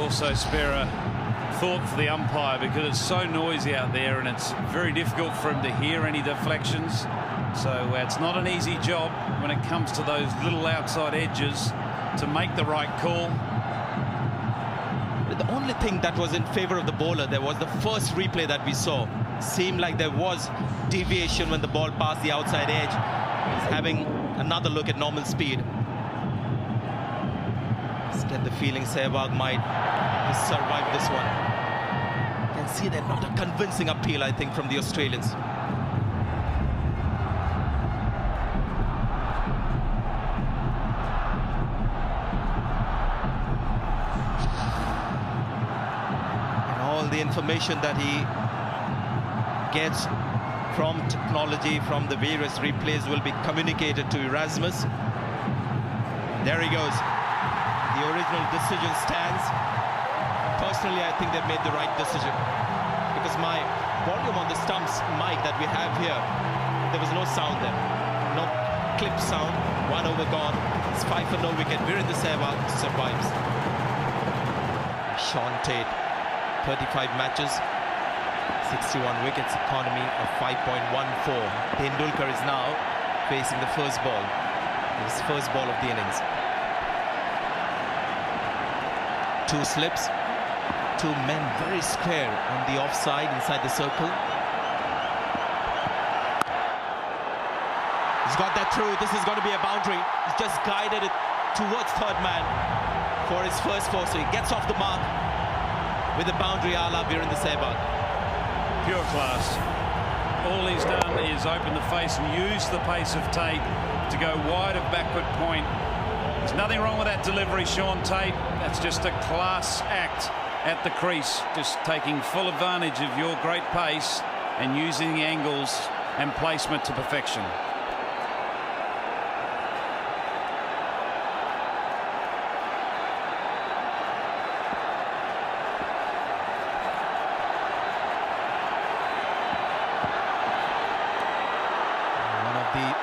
Also spare a thought for the umpire, because it's so noisy out there and it's very difficult for him to hear any deflections. So it's not an easy job when it comes to those little outside edges to make the right call. The only thing that was in favor of the bowler there was the first replay that we saw. Seemed like there was deviation when the ball passed the outside edge. He's having another look at normal speed. Let's get the feeling Sehwag might survive this one. You can see they're not a convincing appeal, I think, from the Australians. The information that he gets from technology, from the various replays, will be communicated to Erasmus. There he goes. The original decision stands. Personally, I think they've made the right decision, because my volume on the stumps mic that we have here, there was no sound there, no clip sound. 1 over gone. It's 5 for no wicket. We're in the Sehwag survives. Sean Tate, 35 matches, 61 wickets, economy of 5.14. Tendulkar is now facing the first ball, his first ball of the innings. 2 slips, 2 men very square on the offside inside the circle. He's got that through. This is going to be a boundary. He's just guided it towards third man for his first 4, so he gets off the mark with the boundary. Ala, we're in the Sehwag. Pure class. All he's done is open the face and use the pace of Tate to go wide of backward point. There's nothing wrong with that delivery, Sean Tate. That's just a class act at the crease, just taking full advantage of your great pace and using the angles and placement to perfection.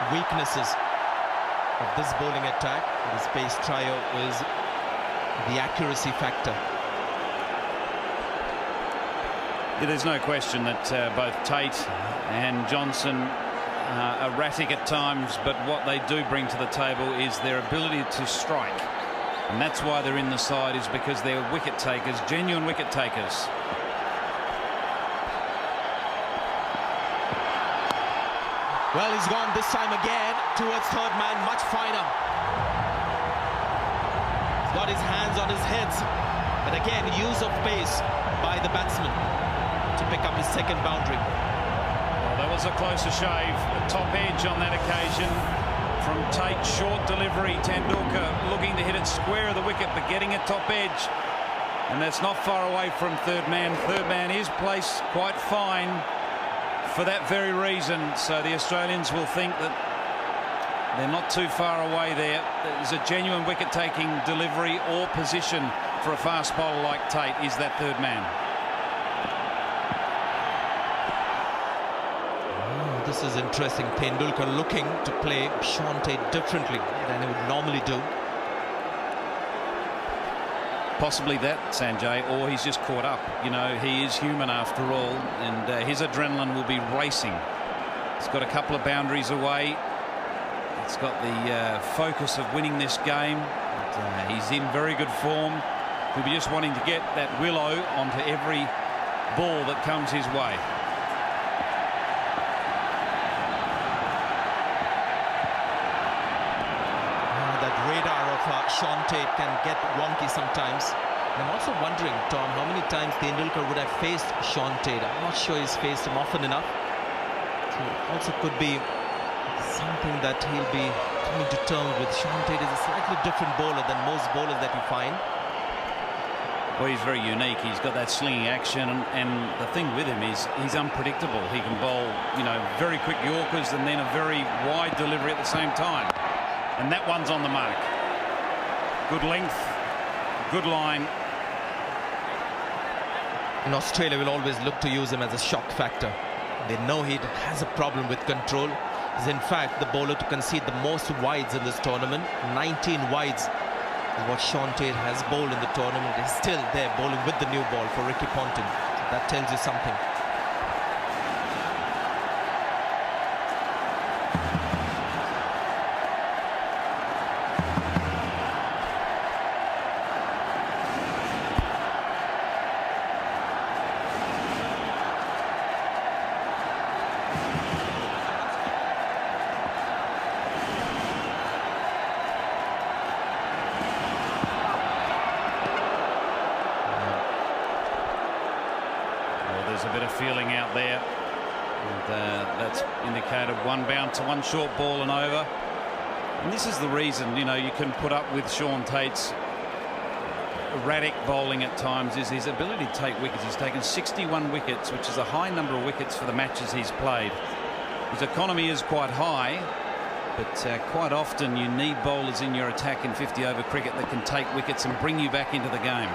Weaknesses of this bowling attack, this pace trio, is the accuracy factor. Yeah, there's no question that both Tate and Johnson are erratic at times, but what they do bring to the table is their ability to strike, and that's why they're in the side, is because they're wicket takers, genuine wicket takers. Well, he's gone this time again towards third man, much finer. He's got his hands on his heads, but again, use of pace by the batsman to pick up his second boundary. Well, that was a closer shave, a top edge on that occasion from Tate. Short delivery, Tendulkar looking to hit it square of the wicket, but getting a top edge, and that's not far away from third man. Third man is placed quite fine for that very reason, so the Australians will think that they're not too far away there. There's a genuine wicket-taking delivery or position for a fast bowler like Tate is that third man. Oh, this is interesting. Tendulkar looking to play Sean Tate differently than he would normally do. Possibly that, Sanjay, or he's just caught up. You know, he is human after all, and his adrenaline will be racing. He's got a couple of boundaries away. He's got the focus of winning this game. And, he's in very good form. He'll be just wanting to get that willow onto every ball that comes his way. Sean Tate can get wonky sometimes. And I'm also wondering, Tom, how many times Tendulkar would have faced Sean Tate. I'm not sure he's faced him often enough. So it also could be something that he'll be coming to terms with. Sean Tate is a slightly different bowler than most bowlers that you find. Well, he's very unique. He's got that slinging action, and the thing with him is he's unpredictable. He can bowl, you know, very quick Yorkers and then a very wide delivery at the same time. And that one's on the mark. Good length, good line. And Australia will always look to use him as a shock factor. They know he has a problem with control. He's in fact the bowler to concede the most wides in this tournament. 19 wides is what Shaun Tait has bowled in the tournament. He's still there bowling with the new ball for Ricky Ponting. That tells you something. There's a bit of feeling out there, and that's indicated one bounce, one short ball and over. And this is the reason, you know, you can put up with Shaun Tait's erratic bowling at times, is his ability to take wickets. He's taken 61 wickets, which is a high number of wickets for the matches he's played. His economy is quite high, but quite often you need bowlers in your attack in 50-over cricket that can take wickets and bring you back into the game.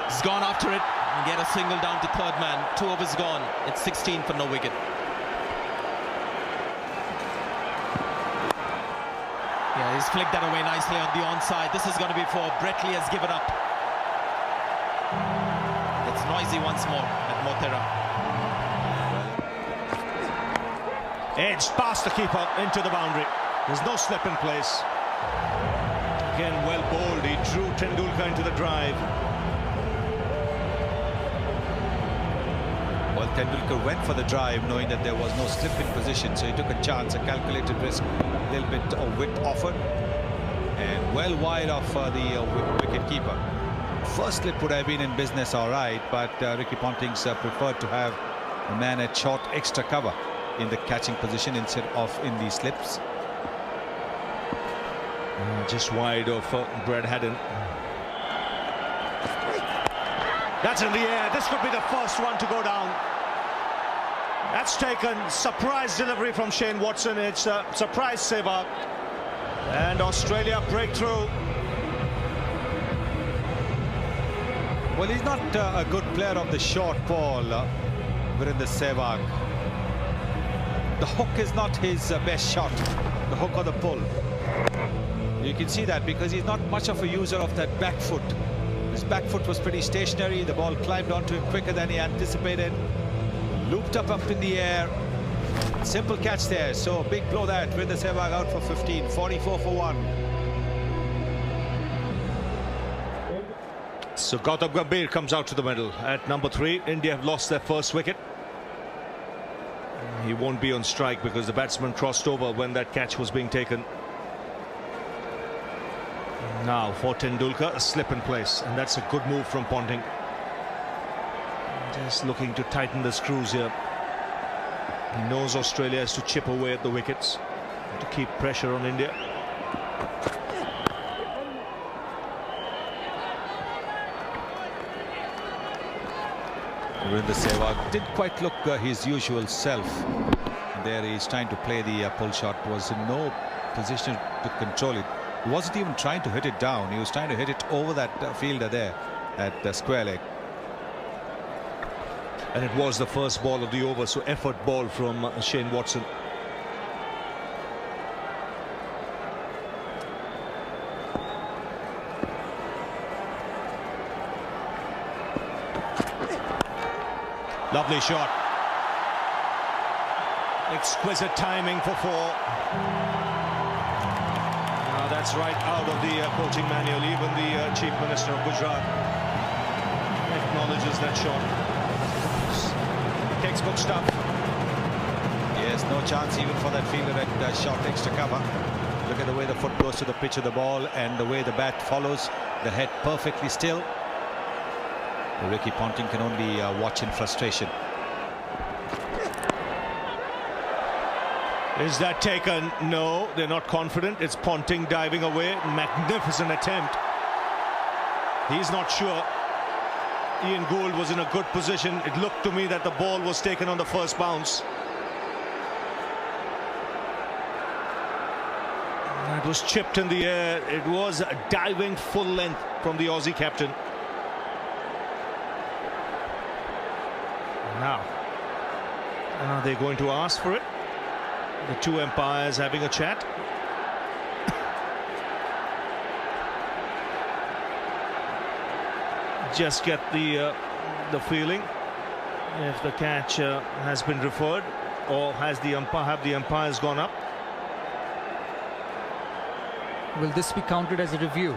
He's gone after it and get a single down to third man. 2 overs gone. It's 16 for no wicket. Yeah, he's flicked that away nicely on the onside. This is going to be 4. Brett Lee has given up. It's noisy once more at Mothera. Edged past the keeper into the boundary. There's no slip in place. Again, well bowled. He drew Tendulkar into the drive. Well, Tendulkar went for the drive knowing that there was no slip in position, so he took a chance, a calculated risk, a little bit of width offered, and well wide of the wicket keeper. First slip would have been in business all right, but Ricky Ponting's preferred to have a man at short extra cover in the catching position instead of in the slips. Just wide of Brad Haddin. That's in the air. This could be the first one to go down. That's taken. Surprise delivery from Shane Watson. It's a surprise Sehwag. And Australia breakthrough. Well, he's not a good player of the short ball, Virender Sehwag. The hook is not his best shot, the hook or the pull. You can see that because he's not much of a user of that back foot. His back foot was pretty stationary. The ball climbed onto him quicker than he anticipated. Looped up in the air. Simple catch there. So big blow that. Virender Sehwag out for 15. 44 for 1. So Gautam Gambhir comes out to the middle at number 3. India have lost their first wicket. He won't be on strike because the batsman crossed over when that catch was being taken. Now for Tendulkar, a slip in place, and that's a good move from Ponting. Just looking to tighten the screws here. He knows Australia has to chip away at the wickets to keep pressure on India. Virender Sehwag didn't quite look his usual self. And there he's trying to play the pull shot. Was in no position to control it. He wasn't even trying to hit it down. He was trying to hit it over that fielder there at square leg. And it was the first ball of the over, so effort ball from Shane Watson. Lovely shot. Exquisite timing for 4. Now that's right out of the coaching manual. Even the Chief Minister of Gujarat acknowledges that shot. Textbook stuff. Yes, no chance even for that fielder at short extra cover. Look at the way the foot goes to the pitch of the ball and the way the bat follows the head perfectly still. Ricky Ponting can only watch in frustration. Is that taken? No, they're not confident. It's Ponting diving away. Magnificent attempt. He's not sure. Ian Gould was in a good position. It looked to me that the ball was taken on the first bounce. was chipped in the air. It was a diving full length from the Aussie captain. Now, are they going to ask for it? The two umpires having a chat. Just get the feeling if the catch has been referred, or have the umpires gone up. Will this be counted as a review?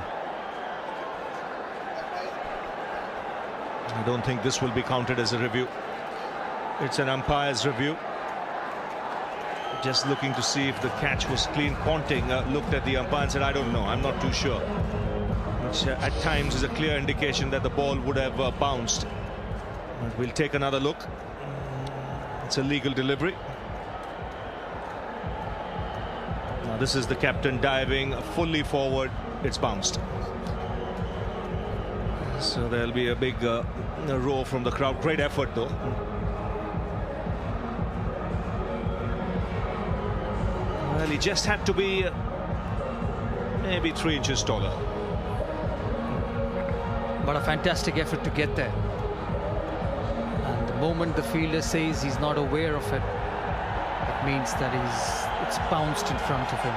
I don't think this will be counted as a review. It's an umpire's review. Just looking to see if the catch was clean. Ponting looked at the umpire and said, I don't know, I'm not too sure. Which at times is a clear indication that the ball would have bounced. But we'll take another look. It's a legal delivery. Now this is the captain diving fully forward. It's bounced. So there'll be a big roar from the crowd. Great effort though. Well, he just had to be maybe 3 inches taller. But a fantastic effort to get there. And the moment the fielder says he's not aware of it, it means that it's bounced in front of him.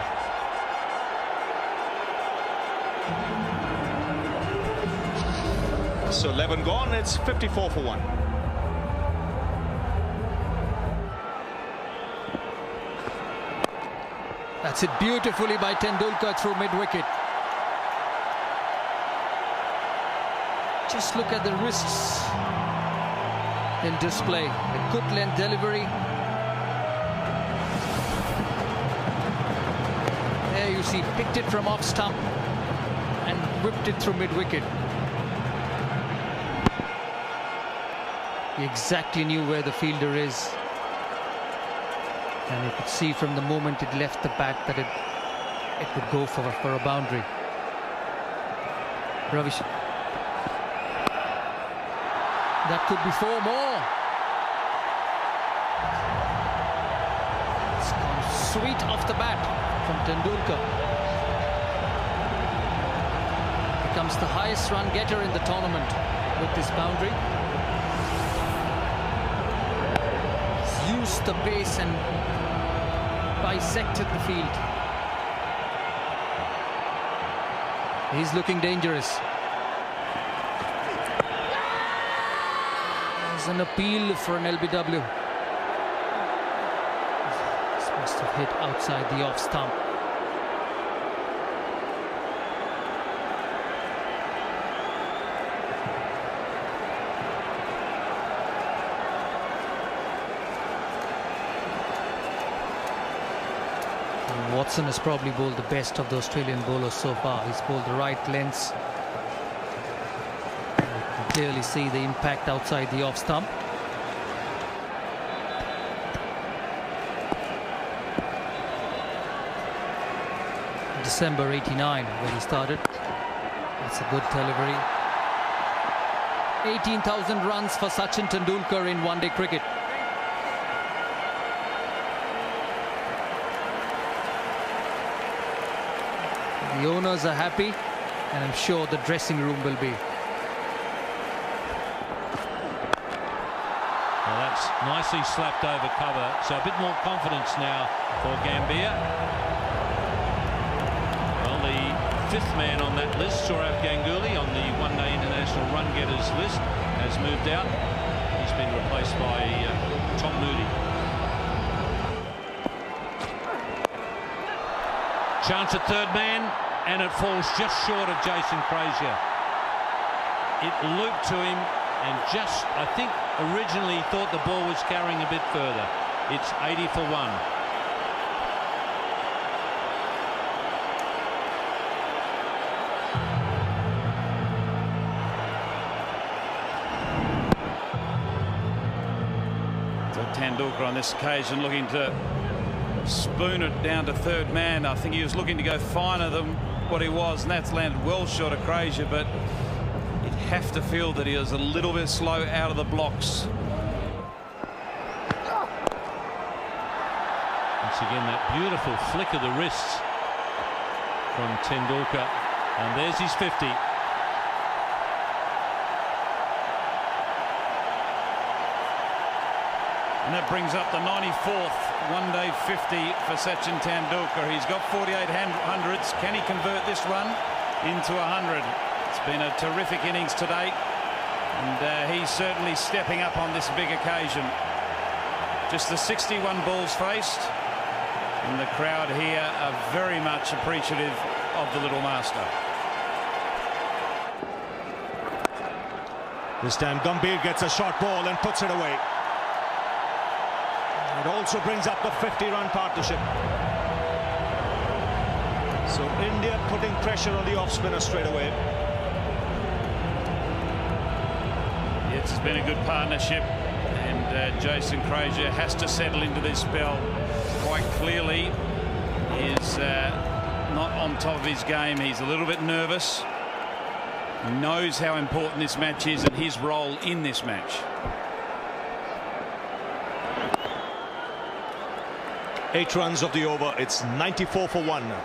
So 11 gone, it's 54 for 1. That's it beautifully by Tendulkar through mid-wicket. Just look at the wrists in display. A good length delivery. There you see, picked it from off stump and whipped it through mid-wicket. He exactly knew where the fielder is. And you could see from the moment it left the bat that it would go for a boundary. Ravish. That could be 4 more. It's gone sweet off the bat from Tendulkar. Becomes the highest run getter in the tournament with this boundary. He's used the pace and bisected the field. He's looking dangerous. There's an appeal for an LBW. This must have hit outside the off stump. Watson has probably bowled the best of the Australian bowlers so far. He's bowled the right lengths. You can clearly see the impact outside the off stump. December '89 when he started. That's a good delivery. 18,000 runs for Sachin Tendulkar in one-day cricket. The owners are happy, and I'm sure the dressing room will be. Well, that's nicely slapped over cover, so a bit more confidence now for Gambia. Well, the 5th man on that list, Sourav Ganguly, on the one-day international run-getters list, has moved out. He's been replaced by Tom Moody. Chance at 3rd man, and it falls just short of Jason Frazier. It looped to him, and just, I think, originally thought the ball was carrying a bit further. It's 80 for 1. So Tendulkar on this occasion looking to spoon it down to 3rd man. I think he was looking to go finer than what he was, and that's landed well short of Frazier, but you'd have to feel that he was a little bit slow out of the blocks. Once again, that beautiful flick of the wrists. from Tendulkar, and there's his 50. And that brings up the 94th one-day 50 for Sachin Tendulkar. He's got 48 hundreds. Can he convert this run into 100? It's been a terrific innings to date, and he's certainly stepping up on this big occasion. Just the 61 balls faced, and the crowd here are very much appreciative of the little master. This time Gambhir gets a short ball and puts it away. It also brings up the 50-run partnership. So India putting pressure on the off-spinner straight away. It's been a good partnership, and Jason Krejci has to settle into this spell. Quite clearly, he is not on top of his game. He's a little bit nervous. He knows how important this match is and his role in this match. 8 runs of the over. It's 94 for 1 now.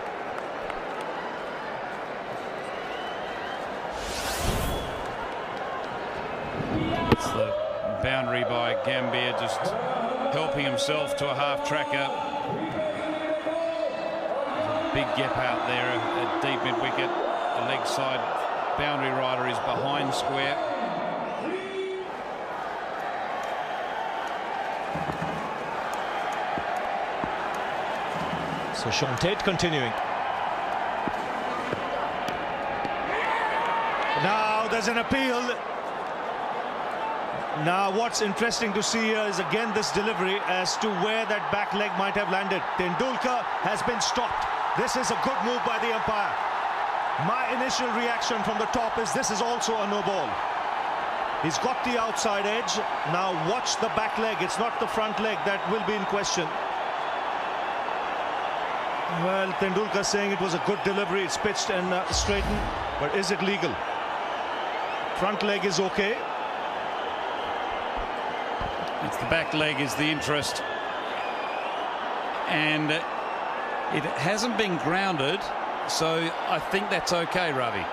It's the boundary by Gambhir, just helping himself to a half-tracker. There's a big gap out there at deep mid-wicket. The leg side boundary rider is behind square. So Sean Tate continuing. Now there's an appeal. Now what's interesting to see here is again this delivery as to where that back leg might have landed. Tendulkar has been stopped. This is a good move by the umpire. My initial reaction from the top is this is also a no ball. He's got the outside edge. Now watch the back leg. It's not the front leg that will be in question. Well, Tendulkar saying it was a good delivery. It's pitched and straightened, but is it legal? Front leg is okay. It's the back leg is the interest, and it hasn't been grounded, so I think that's okay, Ravi.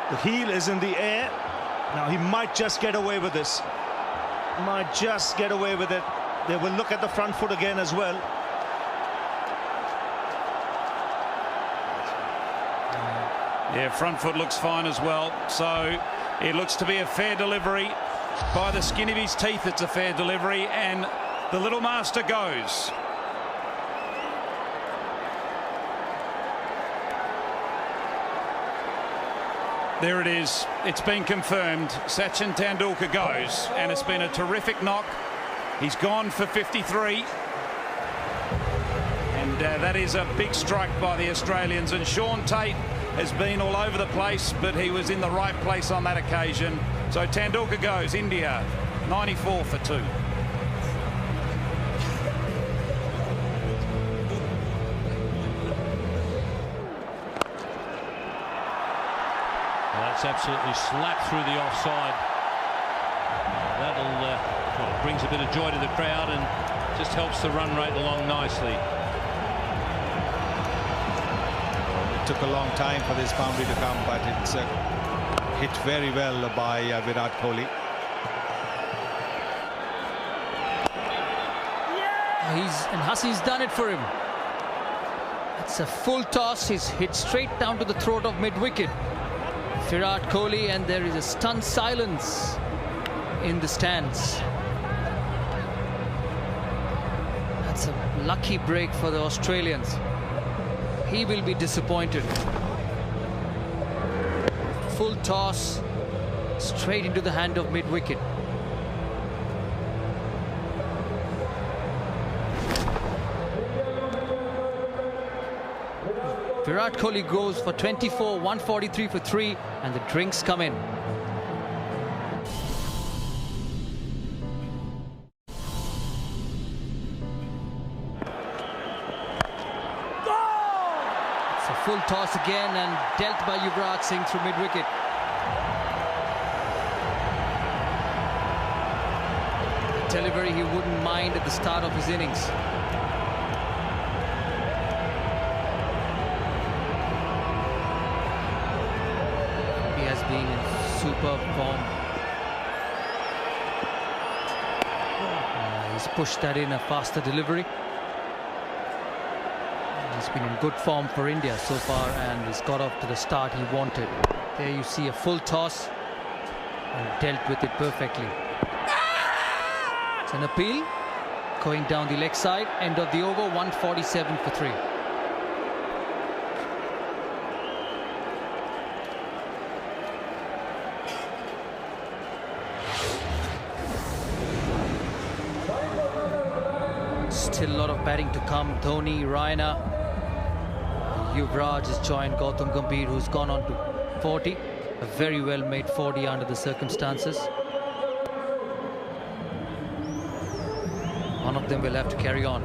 The heel is in the air. Now he might just get away with this. Might just get away with it. They will look at the front foot again as well. Yeah, front foot looks fine as well. So it looks to be a fair delivery. By the skin of his teeth, it's a fair delivery, and the little master goes. There it is. It's been confirmed. Sachin Tendulkar goes, and it's been a terrific knock. He's gone for 53. And that is a big strike by the Australians. And Sean Tate has been all over the place, but he was in the right place on that occasion. So Tendulkar goes. India 94 for 2. Well, that's absolutely slapped through the offside. That'll well, it brings a bit of joy to the crowd and just helps the run rate along nicely. It took a long time for this boundary to come, but it's hit very well by Virat Kohli. And Hasi's done it for him. It's a full toss. He's hit straight down to the throat of mid-wicket. Virat Kohli, and there is a stunned silence in the stands. That's a lucky break for the Australians. He will be disappointed. Full toss straight into the hand of mid-wicket. Virat Kohli goes for 24, 143 for 3, and the drinks come in. It's a full toss again and dealt by Yuvraj Singh through mid-wicket. Delivery he wouldn't mind at the start of his innings. being in superb form. He's pushed that in a faster delivery. He's been in good form for India so far, and he's got off to the start he wanted. There you see a full toss and dealt with it perfectly. It's an appeal going down the leg side. End of the over, 147 for 3. Still a lot of batting to come. Dhoni, Raina, Yuvraj has joined Gautam Gambhir, who's gone on to 40. A very well made 40 under the circumstances. One of them will have to carry on.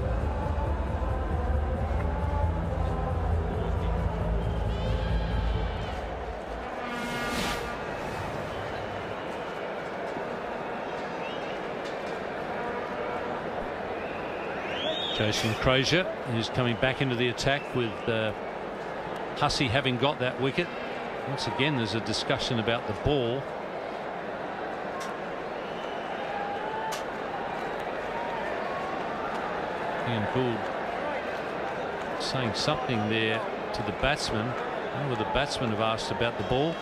Jason Crozier, who's coming back into the attack with Hussey having got that wicket. Once again, there's a discussion about the ball. Ian Gould saying something there to the batsman. I don't know whether the batsmen have asked about the ball.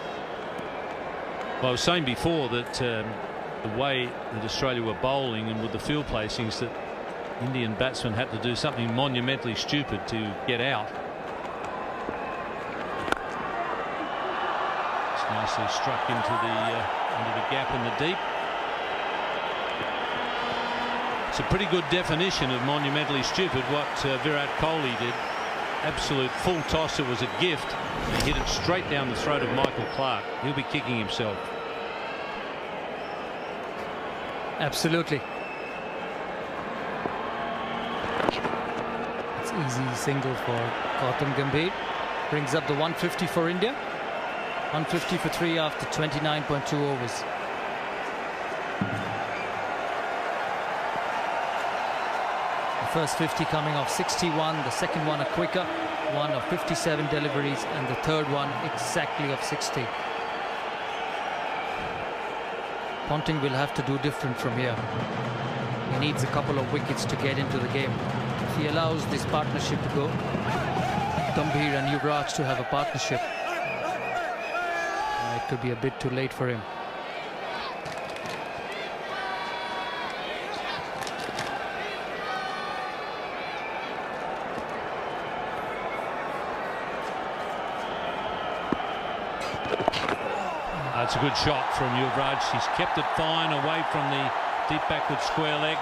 Well, I was saying before that the way that Australia were bowling and with the field placings, that Indian batsmen had to do something monumentally stupid to get out. It's nicely struck into the gap in the deep. It's a pretty good definition of monumentally stupid what Virat Kohli did. Absolute full toss. It was a gift. He hit it straight down the throat of Michael Clarke. He'll be kicking himself. Absolutely. It's easy single for Gautam Gambhir. Brings up the 150 for India. 150 for 3 after 29.2 overs. The first 50 coming off 61, the second one a quicker one of 57 deliveries, and the third one exactly of 60. Ponting will have to do different from here. He needs a couple of wickets to get into the game. If he allows this partnership to go, Gambhir and Yuvraj to have a partnership, it could be a bit too late for him. That's a good shot from Yuvraj. He's kept it fine away from the deep backward square leg.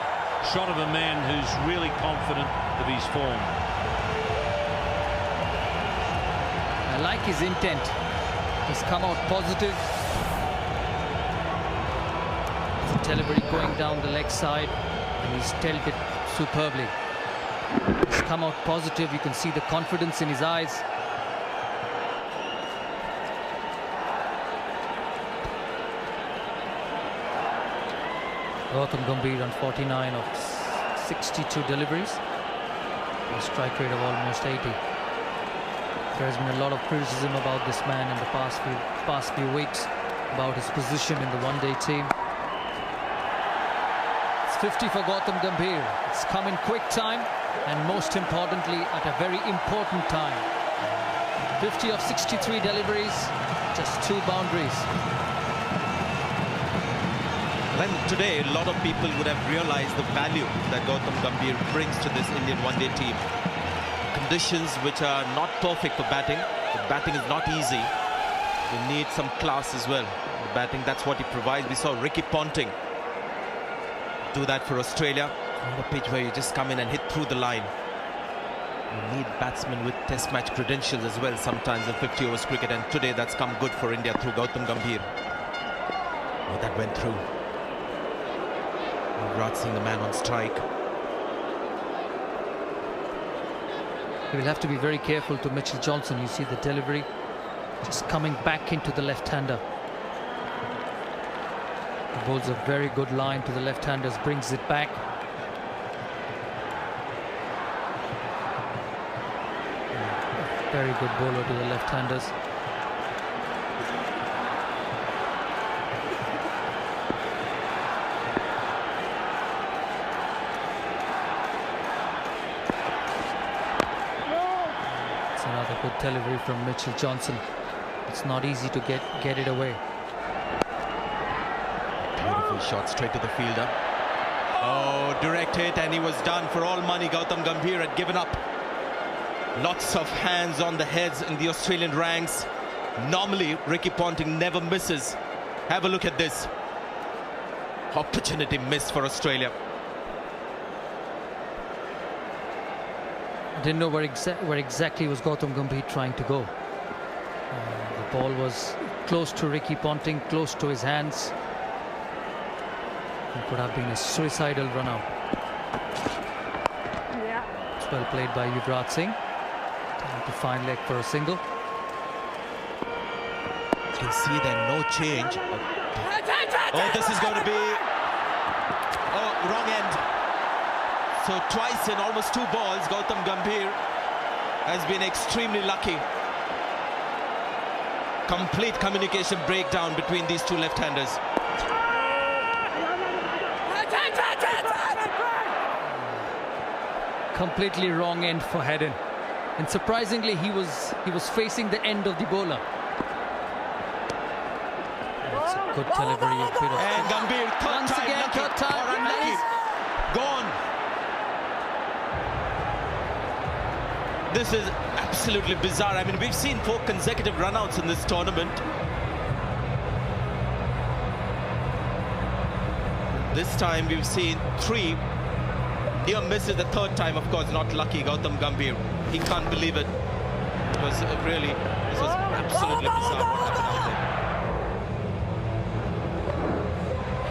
Shot of a man who's really confident of his form. I like his intent. He's come out positive. The delivery going down the leg side, and he's dealt it superbly. He's come out positive. You can see the confidence in his eyes. Gautam Gambhir on 49 of 62 deliveries. A strike rate of almost 80. There's been a lot of criticism about this man in the past few weeks about his position in the one-day team. It's 50 for Gautam Gambhir. It's come in quick time, and most importantly at a very important time. 50 of 63 deliveries, just 2 boundaries. Then today, a lot of people would have realized the value that Gautam Gambhir brings to this Indian one-day team. Conditions which are not perfect for batting. The batting is not easy. You need some class as well. The batting, that's what he provides. We saw Ricky Ponting do that for Australia on a pitch where you just come in and hit through the line. You need batsmen with test match credentials as well sometimes in 50 overs cricket, and today that's come good for India through Gautam Gambhir. Oh, that went through. Yuvraj seeing the man on strike. He will have to be very careful to Mitchell Johnson. You see the delivery just coming back into the left-hander. He bowls a very good line to the left-handers, brings it back. Very good bowler to the left-handers. Good delivery from Mitchell Johnson. It's not easy to get it away. Beautiful shot straight to the fielder. Oh, direct hit, and he was done for all money. Gautam Gambhir had given up. Lots of hands on the heads in the Australian ranks. Normally, Ricky Ponting never misses. Have a look at this. Opportunity missed for Australia. I didn't know where exactly was Gautam Gambhir trying to go. The ball was close to Ricky Ponting, close to his hands. It could have been a suicidal run out. It's well played by Yuvraj Singh. Trying to find leg for a single. You can see there no change. Oh, this is going to be... Oh, wrong end. So twice in almost 2 balls, Gautam Gambhir has been extremely lucky. Complete communication breakdown between these 2 left-handers. Completely wrong end for Haddin. And surprisingly, he was facing the end of the bowler. That's a good delivery. A bit of And Gambhir, once third time, again, lucky third time, or unlucky. nice. Gone. This is absolutely bizarre. I mean, we've seen 4 consecutive runouts in this tournament. This time we've seen 3. Near misses the 3rd time, of course, not lucky. Gautam Gambhir, he can't believe it. It was really, this was absolutely bizarre what happened out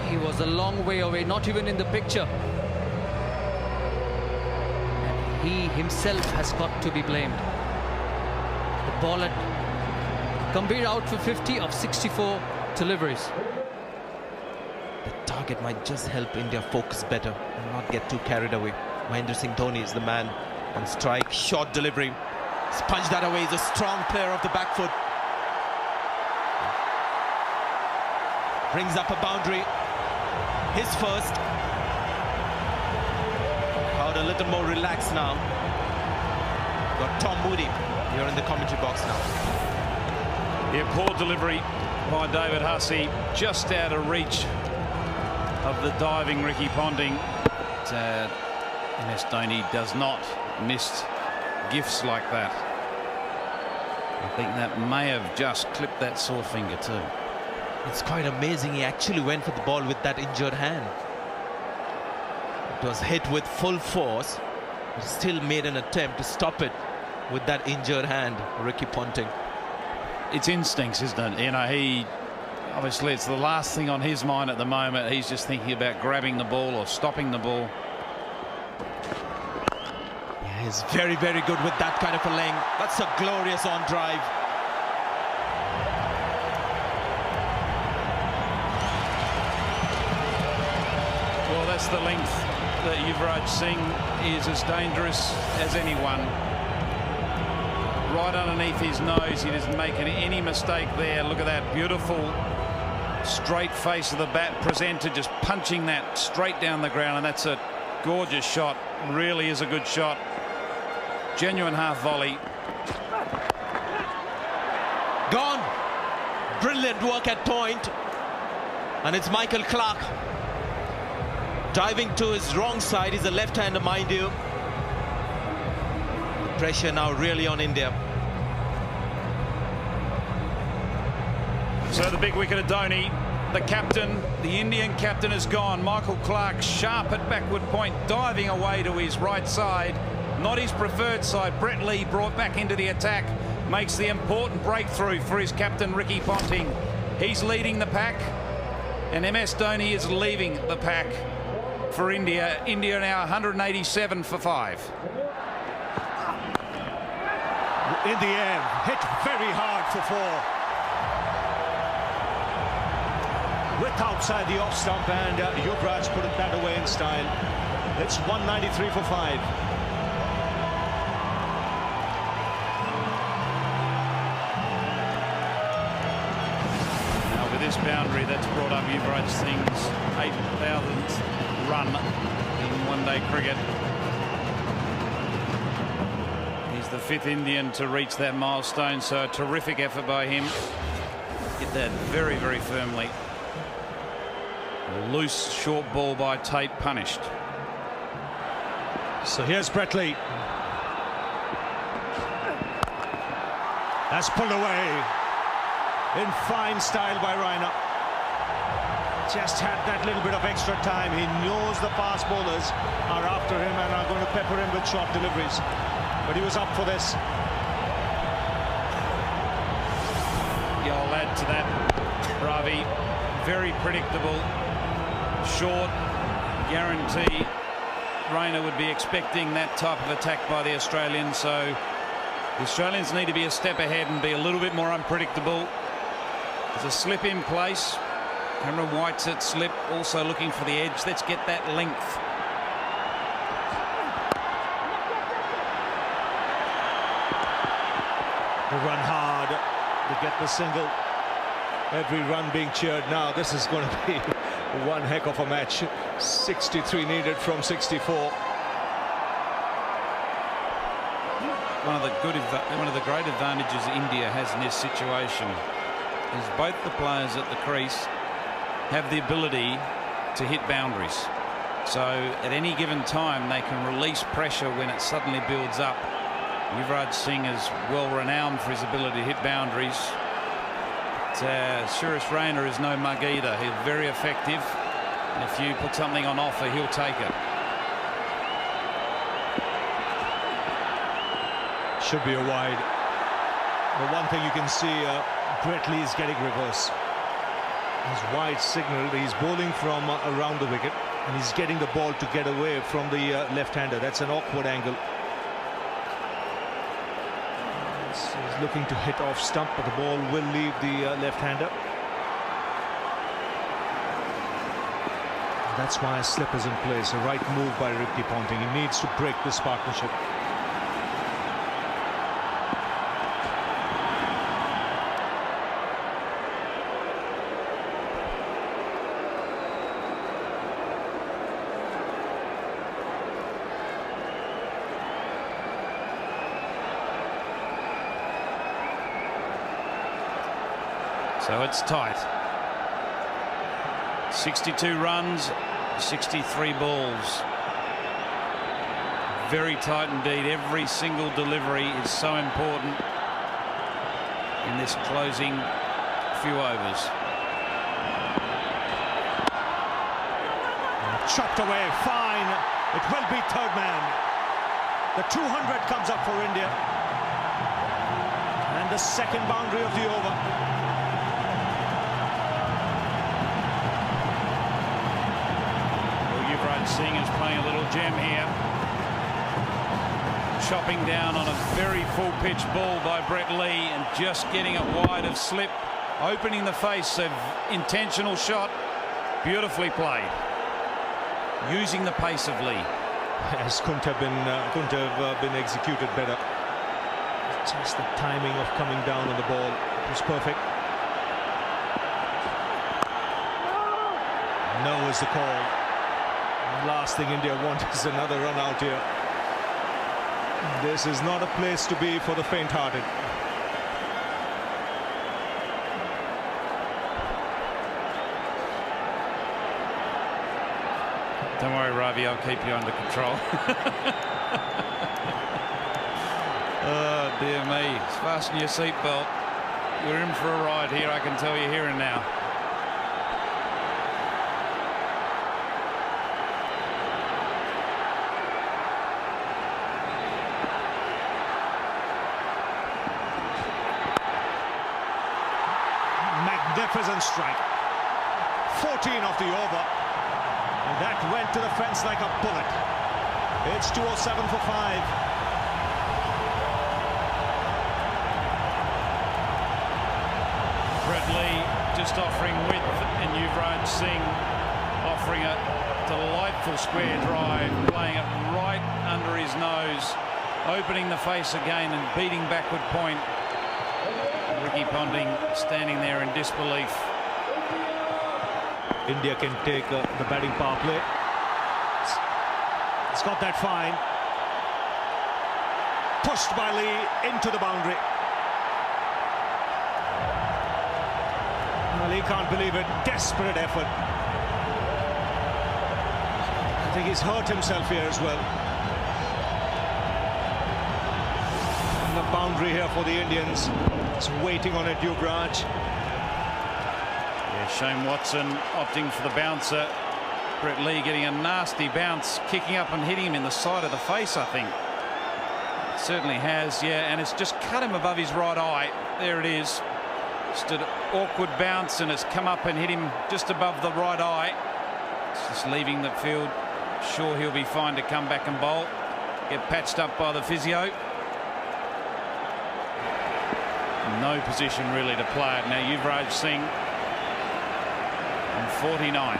there. He was a long way away, not even in the picture. And he himself has got to be blamed. The ball at Gambhir out for 50 of 64 deliveries. The target might just help India focus better and not get too carried away. Mahendra Singh Dhoni is the man on strike. Short delivery. Sponge that away. He's a strong player of the back foot. Brings up a boundary. His first. Crowd a little more relaxed now. Got Tom Moody here in the commentary box now. Yeah, poor delivery by David Hussey, just out of reach of the diving Ricky Ponting. MS Dhoni does not miss gifts like that. I think that may have just clipped that sore finger too. It's quite amazing. He actually went for the ball with that injured hand. It was hit with full force, but still made an attempt to stop it with that injured hand, Ricky Ponting. It's instincts, isn't it? You know, obviously it's the last thing on his mind at the moment. He's just thinking about grabbing the ball or stopping the ball. Yeah, he's very, very good with that kind of a length. That's a glorious on drive. Well, that's the length that Yuvraj Singh is as dangerous as anyone. Right underneath his nose, he doesn't make any mistake there. Look at that beautiful straight face of the bat presented, just punching that straight down the ground, and that's a gorgeous shot. Really is a good shot. Genuine half volley. Gone. Brilliant work at point. And it's Michael Clarke diving to his wrong side. He's a left-hander, mind you. Pressure now really on India. So the big wicket of Dhoni, the captain, the Indian captain is gone. Michael Clarke sharp at backward point, diving away to his right side, not his preferred side. Brett Lee brought back into the attack, makes the important breakthrough for his captain Ricky Ponting. He's leading the pack, and MS Dhoni is leaving the pack for India. India now 187 for 5. In the air, hit very hard for 4. Width outside the off stump, and Yuvraj put that away in style. It's 193 for 5. Now with this boundary, that's brought up Yuvraj Singh's 8,000th run in one-day cricket. He's the fifth Indian to reach that milestone, so a terrific effort by him. Get that very, very firmly. A loose short ball by Tate punished. So here's Brett Lee. That's pulled away in fine style by Raina. Just had that little bit of extra time. He knows the fast bowlers are after him and are going to pepper him with short deliveries. But he was up for this. Yeah, I'll add to that, Ravi. Very predictable. Short, guarantee. Raina would be expecting that type of attack by the Australians, so the Australians need to be a step ahead and be a little bit more unpredictable. There's a slip in place. Cameron White's at slip, also looking for the edge. Let's get that length. They run hard to get the single. Every run being cheered now. This is going to be one heck of a match. 63 needed from 64. One of the great advantages India has in this situation is both the players at the crease have the ability to hit boundaries. So at any given time they can release pressure when it suddenly builds up. Yuvraj Singh is well renowned for his ability to hit boundaries. Suresh Raina is no mug either. He's very effective, and if you put something on offer, he'll take it. Should be a wide. The one thing you can see, Brett Lee is getting reverse. His wide signal, he's bowling from around the wicket, and he's getting the ball to get away from the left-hander. That's an awkward angle. He's looking to hit off stump, but the ball will leave the left-hander. That's why a slip is in place. A right move by Ricky Ponting. He needs to break this partnership. So it's tight. 62 runs, 63 balls. Very tight indeed. Every single delivery is so important in this closing few overs. Chopped away, fine. It will be third man. The 200 comes up for India. And the second boundary of the over. Singh is playing a little gem here. Chopping down on a very full pitch ball by Brett Lee and just getting it wide of slip, opening the face of intentional shot. Beautifully played. Using the pace of Lee. Yes, couldn't have been executed better. Just the timing of coming down on the ball was perfect. No is the call. Last thing India want is another run out here. This is not a place to be for the faint-hearted. Don't worry, Ravi, I'll keep you under control. Oh, dear me. Fasten your seatbelt. You're in for a ride here, I can tell you here and now. Magnificent strike. 14 of the over. And that went to the fence like a bullet. It's 207 for 5. Brett Lee just offering width, and Yuvraj Singh offering a delightful square drive, playing it right under his nose, opening the face again and beating backward point. Ricky Ponting standing there in disbelief. India can take the batting power play. It's got that fine. pushed by Lee into the boundary. Well, he can't believe it. Desperate effort. I think he's hurt himself here as well. And the boundary here for the Indians. It's waiting on it, Yuvraj. Yeah, Shane Watson opting for the bouncer. Brett Lee getting a nasty bounce, kicking up and hitting him in the side of the face, I think. Certainly has, yeah, and it's just cut him above his right eye. There it is. Just an awkward bounce, and it's come up and hit him just above the right eye. It's just leaving the field. Sure, he'll be fine to come back and bowl. Get patched up by the physio. No position really to play it. Now Yuvraj Singh on 49.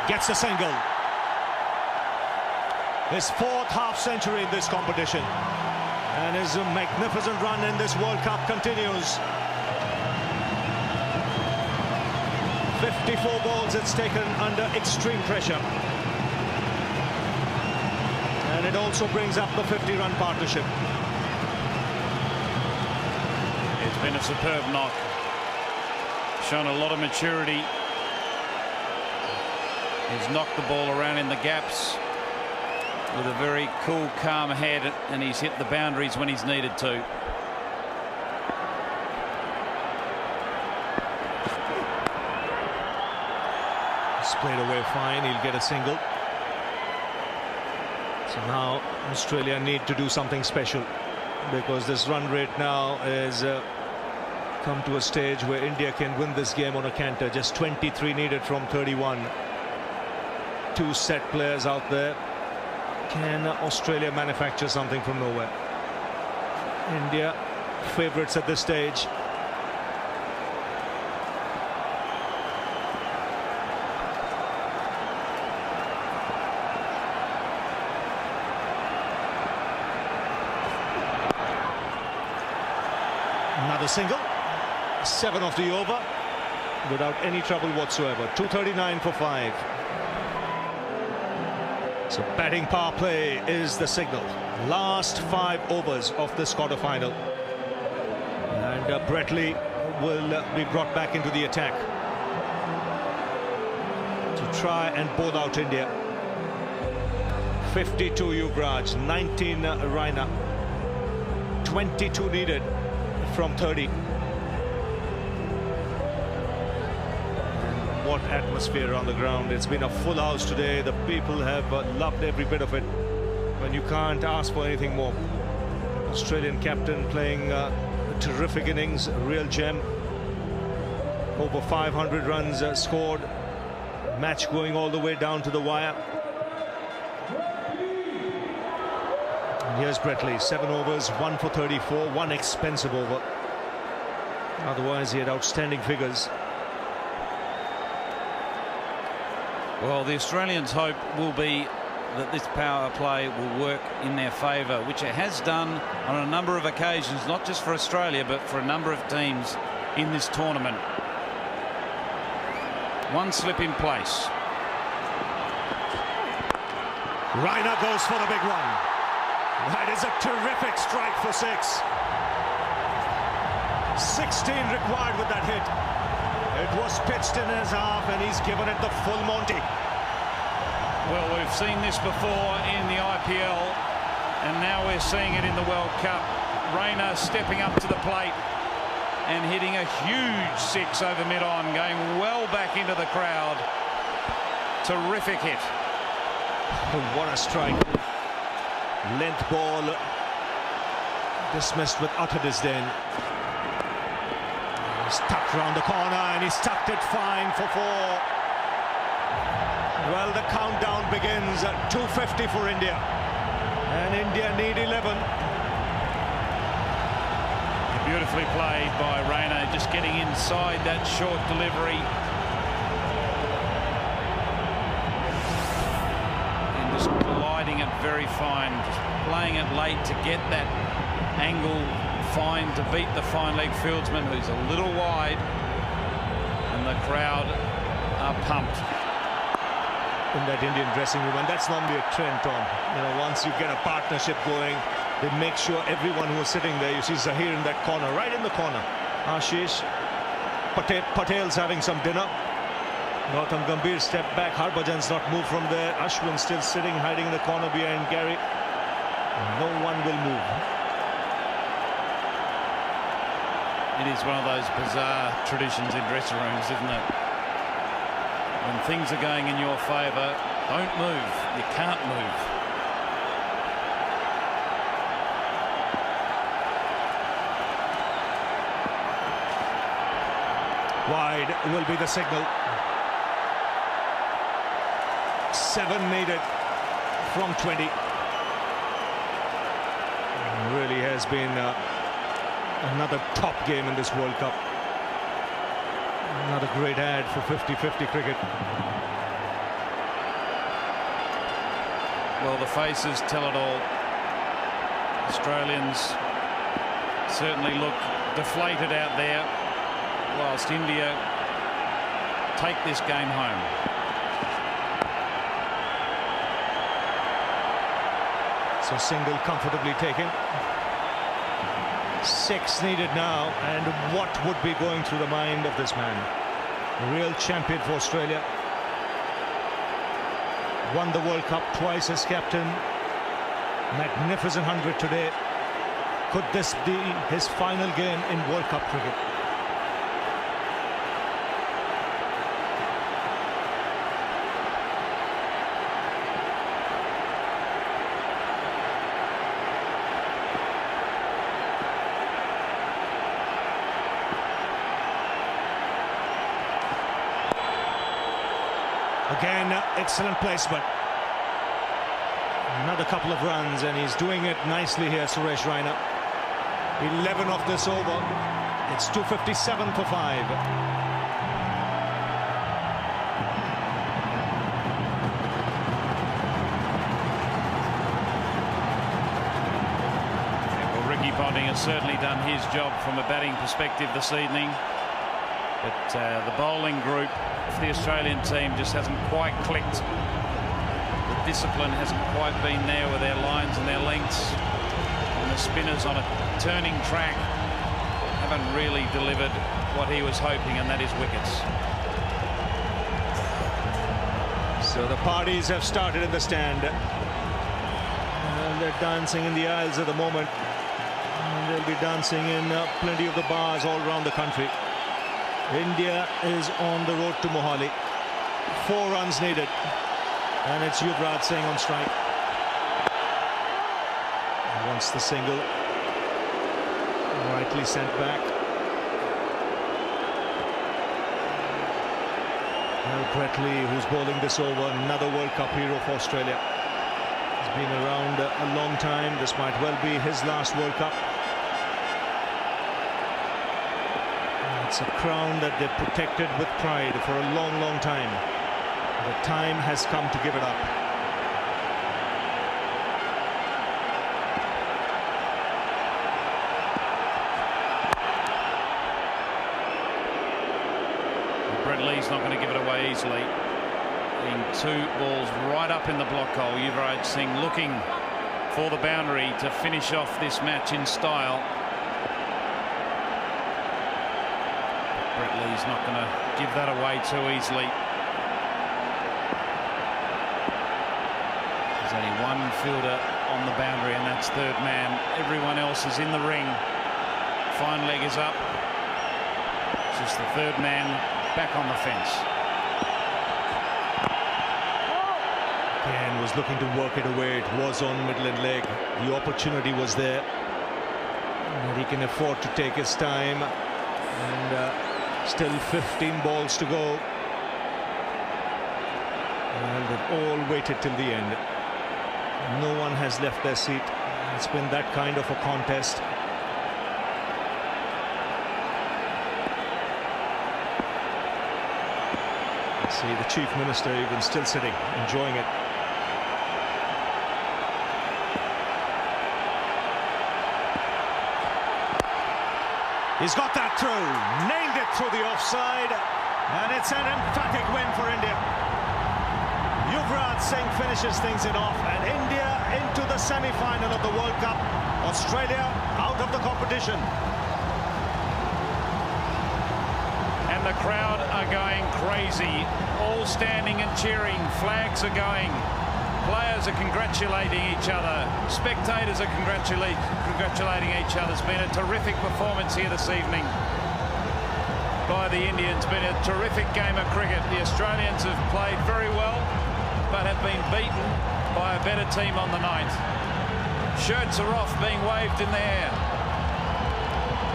Gets a single. His 4th half-century in this competition. And his magnificent run in this World Cup continues. 54 balls it's taken under extreme pressure. And it also brings up the 50-run partnership. It's been a superb knock. Shown a lot of maturity. He's knocked the ball around in the gaps with a very cool, calm head, and he's hit the boundaries when he's needed to. It's played away fine. He'll get a single. So now Australia need to do something special, because this run rate now is come to a stage where India can win this game on a canter. Just 23 needed from 31. 2 set players out there. Can Australia manufacture something from nowhere? India favourites at this stage. Another single. 7 off the over without any trouble whatsoever. 239 for 5. So batting power play is the signal. Last 5 overs of this quarter-final. And Brett Lee will be brought back into the attack to try and bowl out India. 52 Yuvraj, 19 Raina, 22 needed from 30. What atmosphere on the ground. It's been a full house today. The people have loved every bit of it. When you can't ask for anything more. Australian captain playing a terrific innings, a real gem. Over 500 runs scored. Match going all the way down to the wire. And here's Brett Lee, 7 overs, 1 for 34, 1 expensive over. Otherwise he had outstanding figures. Well, the Australians' hope will be that this power play will work in their favour, which it has done on a number of occasions, not just for Australia, but for a number of teams in this tournament. One slip in place. Raina goes for the big one. That is a terrific strike for 6. 16 required with that hit. It was pitched in his half, and he's given it the full Monty. Well, we've seen this before in the IPL, and now we're seeing it in the World Cup. Raina stepping up to the plate and hitting a huge 6 over mid-on, going well back into the crowd. Terrific hit. What a strike. Length ball dismissed with utter disdain. He's tucked round the corner, and he's tucked it fine for 4. Well, the countdown begins at 250 for India, and India need 11. Beautifully played by Raina, just getting inside that short delivery. And just gliding it very fine, just playing it late to get that angle fine to beat the fine leg fieldsman, who's a little wide, and the crowd are pumped. in that Indian dressing room, and that's normally a trend, Tom. You know, once you get a partnership going, they make sure everyone who is sitting there, you see Zahir in that corner, right in the corner. Ashish, Patel's having some dinner. Gautam Gambhir step back. Harbhajan's not moved from there. Ashwin still sitting, hiding in the corner behind Gary. No one will move. It is one of those bizarre traditions in dressing rooms, isn't it? When things are going in your favour, don't move. You can't move. Wide will be the signal. 7 needed from 20. Really has been another top game in this World Cup. Another great ad for 50-50 cricket. Well, the faces tell it all. Australians certainly look deflated out there, whilst India take this game home. So single comfortably taken. 6 needed now, and what would be going through the mind of this man? A real champion for Australia. Won the World Cup twice as captain. Magnificent 100 today. Could this be his final game in World Cup cricket? Again, excellent placement. Another couple of runs, and he's doing it nicely here, Suresh Raina. 11 off this over. It's 257 for 5. Well, Ricky Ponting has certainly done his job from a batting perspective this evening. But the bowling group for the Australian team just hasn't quite clicked. The discipline hasn't quite been there with their lines and their lengths. And the spinners on a turning track haven't really delivered what he was hoping, and that is wickets. So the parties have started in the stand. And they're dancing in the aisles at the moment. And they'll be dancing in plenty of the bars all around the country. India is on the road to Mohali. 4 runs needed. And it's Yuvraj Singh on strike. Wants the single. Rightly sent back. Al Bretley, who's bowling this over, another World Cup hero for Australia. He's been around a long time. This might well be his last World Cup. It's a crown that they've protected with pride for a long, long time. The time has come to give it up. Brett Lee's not going to give it away easily. Being 2 balls right up in the block hole. Yuvraj Singh looking for the boundary to finish off this match in style. Brett Lee's not going to give that away too easily. There's only one fielder on the boundary, and that's third man. Everyone else is in the ring. Fine leg is up. Just the third man back on the fence. Again, was looking to work it away. It was on middle and leg. The opportunity was there. And he can afford to take his time. And still 15 balls to go. And they've all waited till the end. No one has left their seat. It's been that kind of a contest. See the Chief Minister even still sitting, enjoying it. He's got that through, nailed it through the offside, and it's an emphatic win for India. Yuvraj Singh finishes things off, and India into the semi-final of the World Cup. Australia out of the competition. And the crowd are going crazy, all standing and cheering. Flags are going. Players are congratulating each other. Spectators are congratulating each other. It's been a terrific performance here this evening by the Indians. Been a terrific game of cricket. The Australians have played very well, but have been beaten by a better team on the night. Shirts are off, being waved in the air.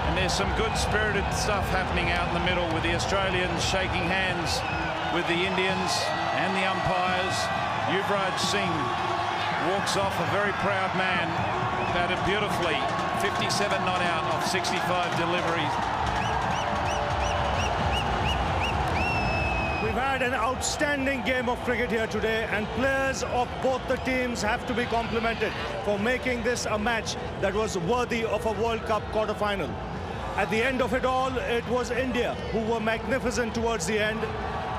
And there's some good spirited stuff happening out in the middle, with the Australians shaking hands with the Indians and the umpires. Yuvraj Singh walks off a very proud man, batted beautifully, 57 not out off 65 deliveries. We've had an outstanding game of cricket here today, and players of both the teams have to be complimented for making this a match that was worthy of a World Cup quarter-final. At the end of it all, it was India who were magnificent towards the end.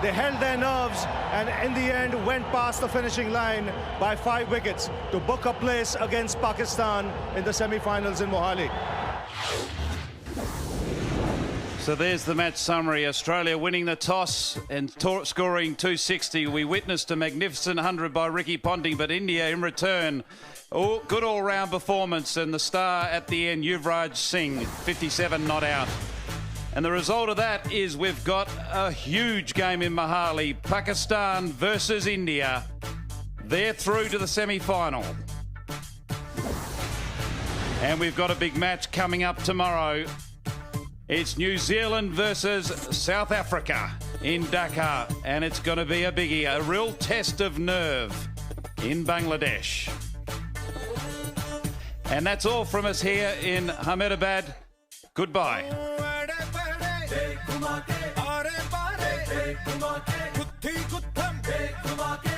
They held their nerves and in the end went past the finishing line by 5 wickets to book a place against Pakistan in the semi-finals in Mohali. So there's the match summary. Australia winning the toss and scoring 260. We witnessed a magnificent 100 by Ricky Ponting, but India in return, good all-round performance, and the star at the end, Yuvraj Singh, 57 not out. And the result of that is we've got a huge game in Mohali. Pakistan versus India. They're through to the semi-final. And we've got a big match coming up tomorrow. It's New Zealand versus South Africa in Dakar. And it's going to be a biggie, a real test of nerve in Bangladesh. And that's all from us here in Ahmedabad. Goodbye. घुमा के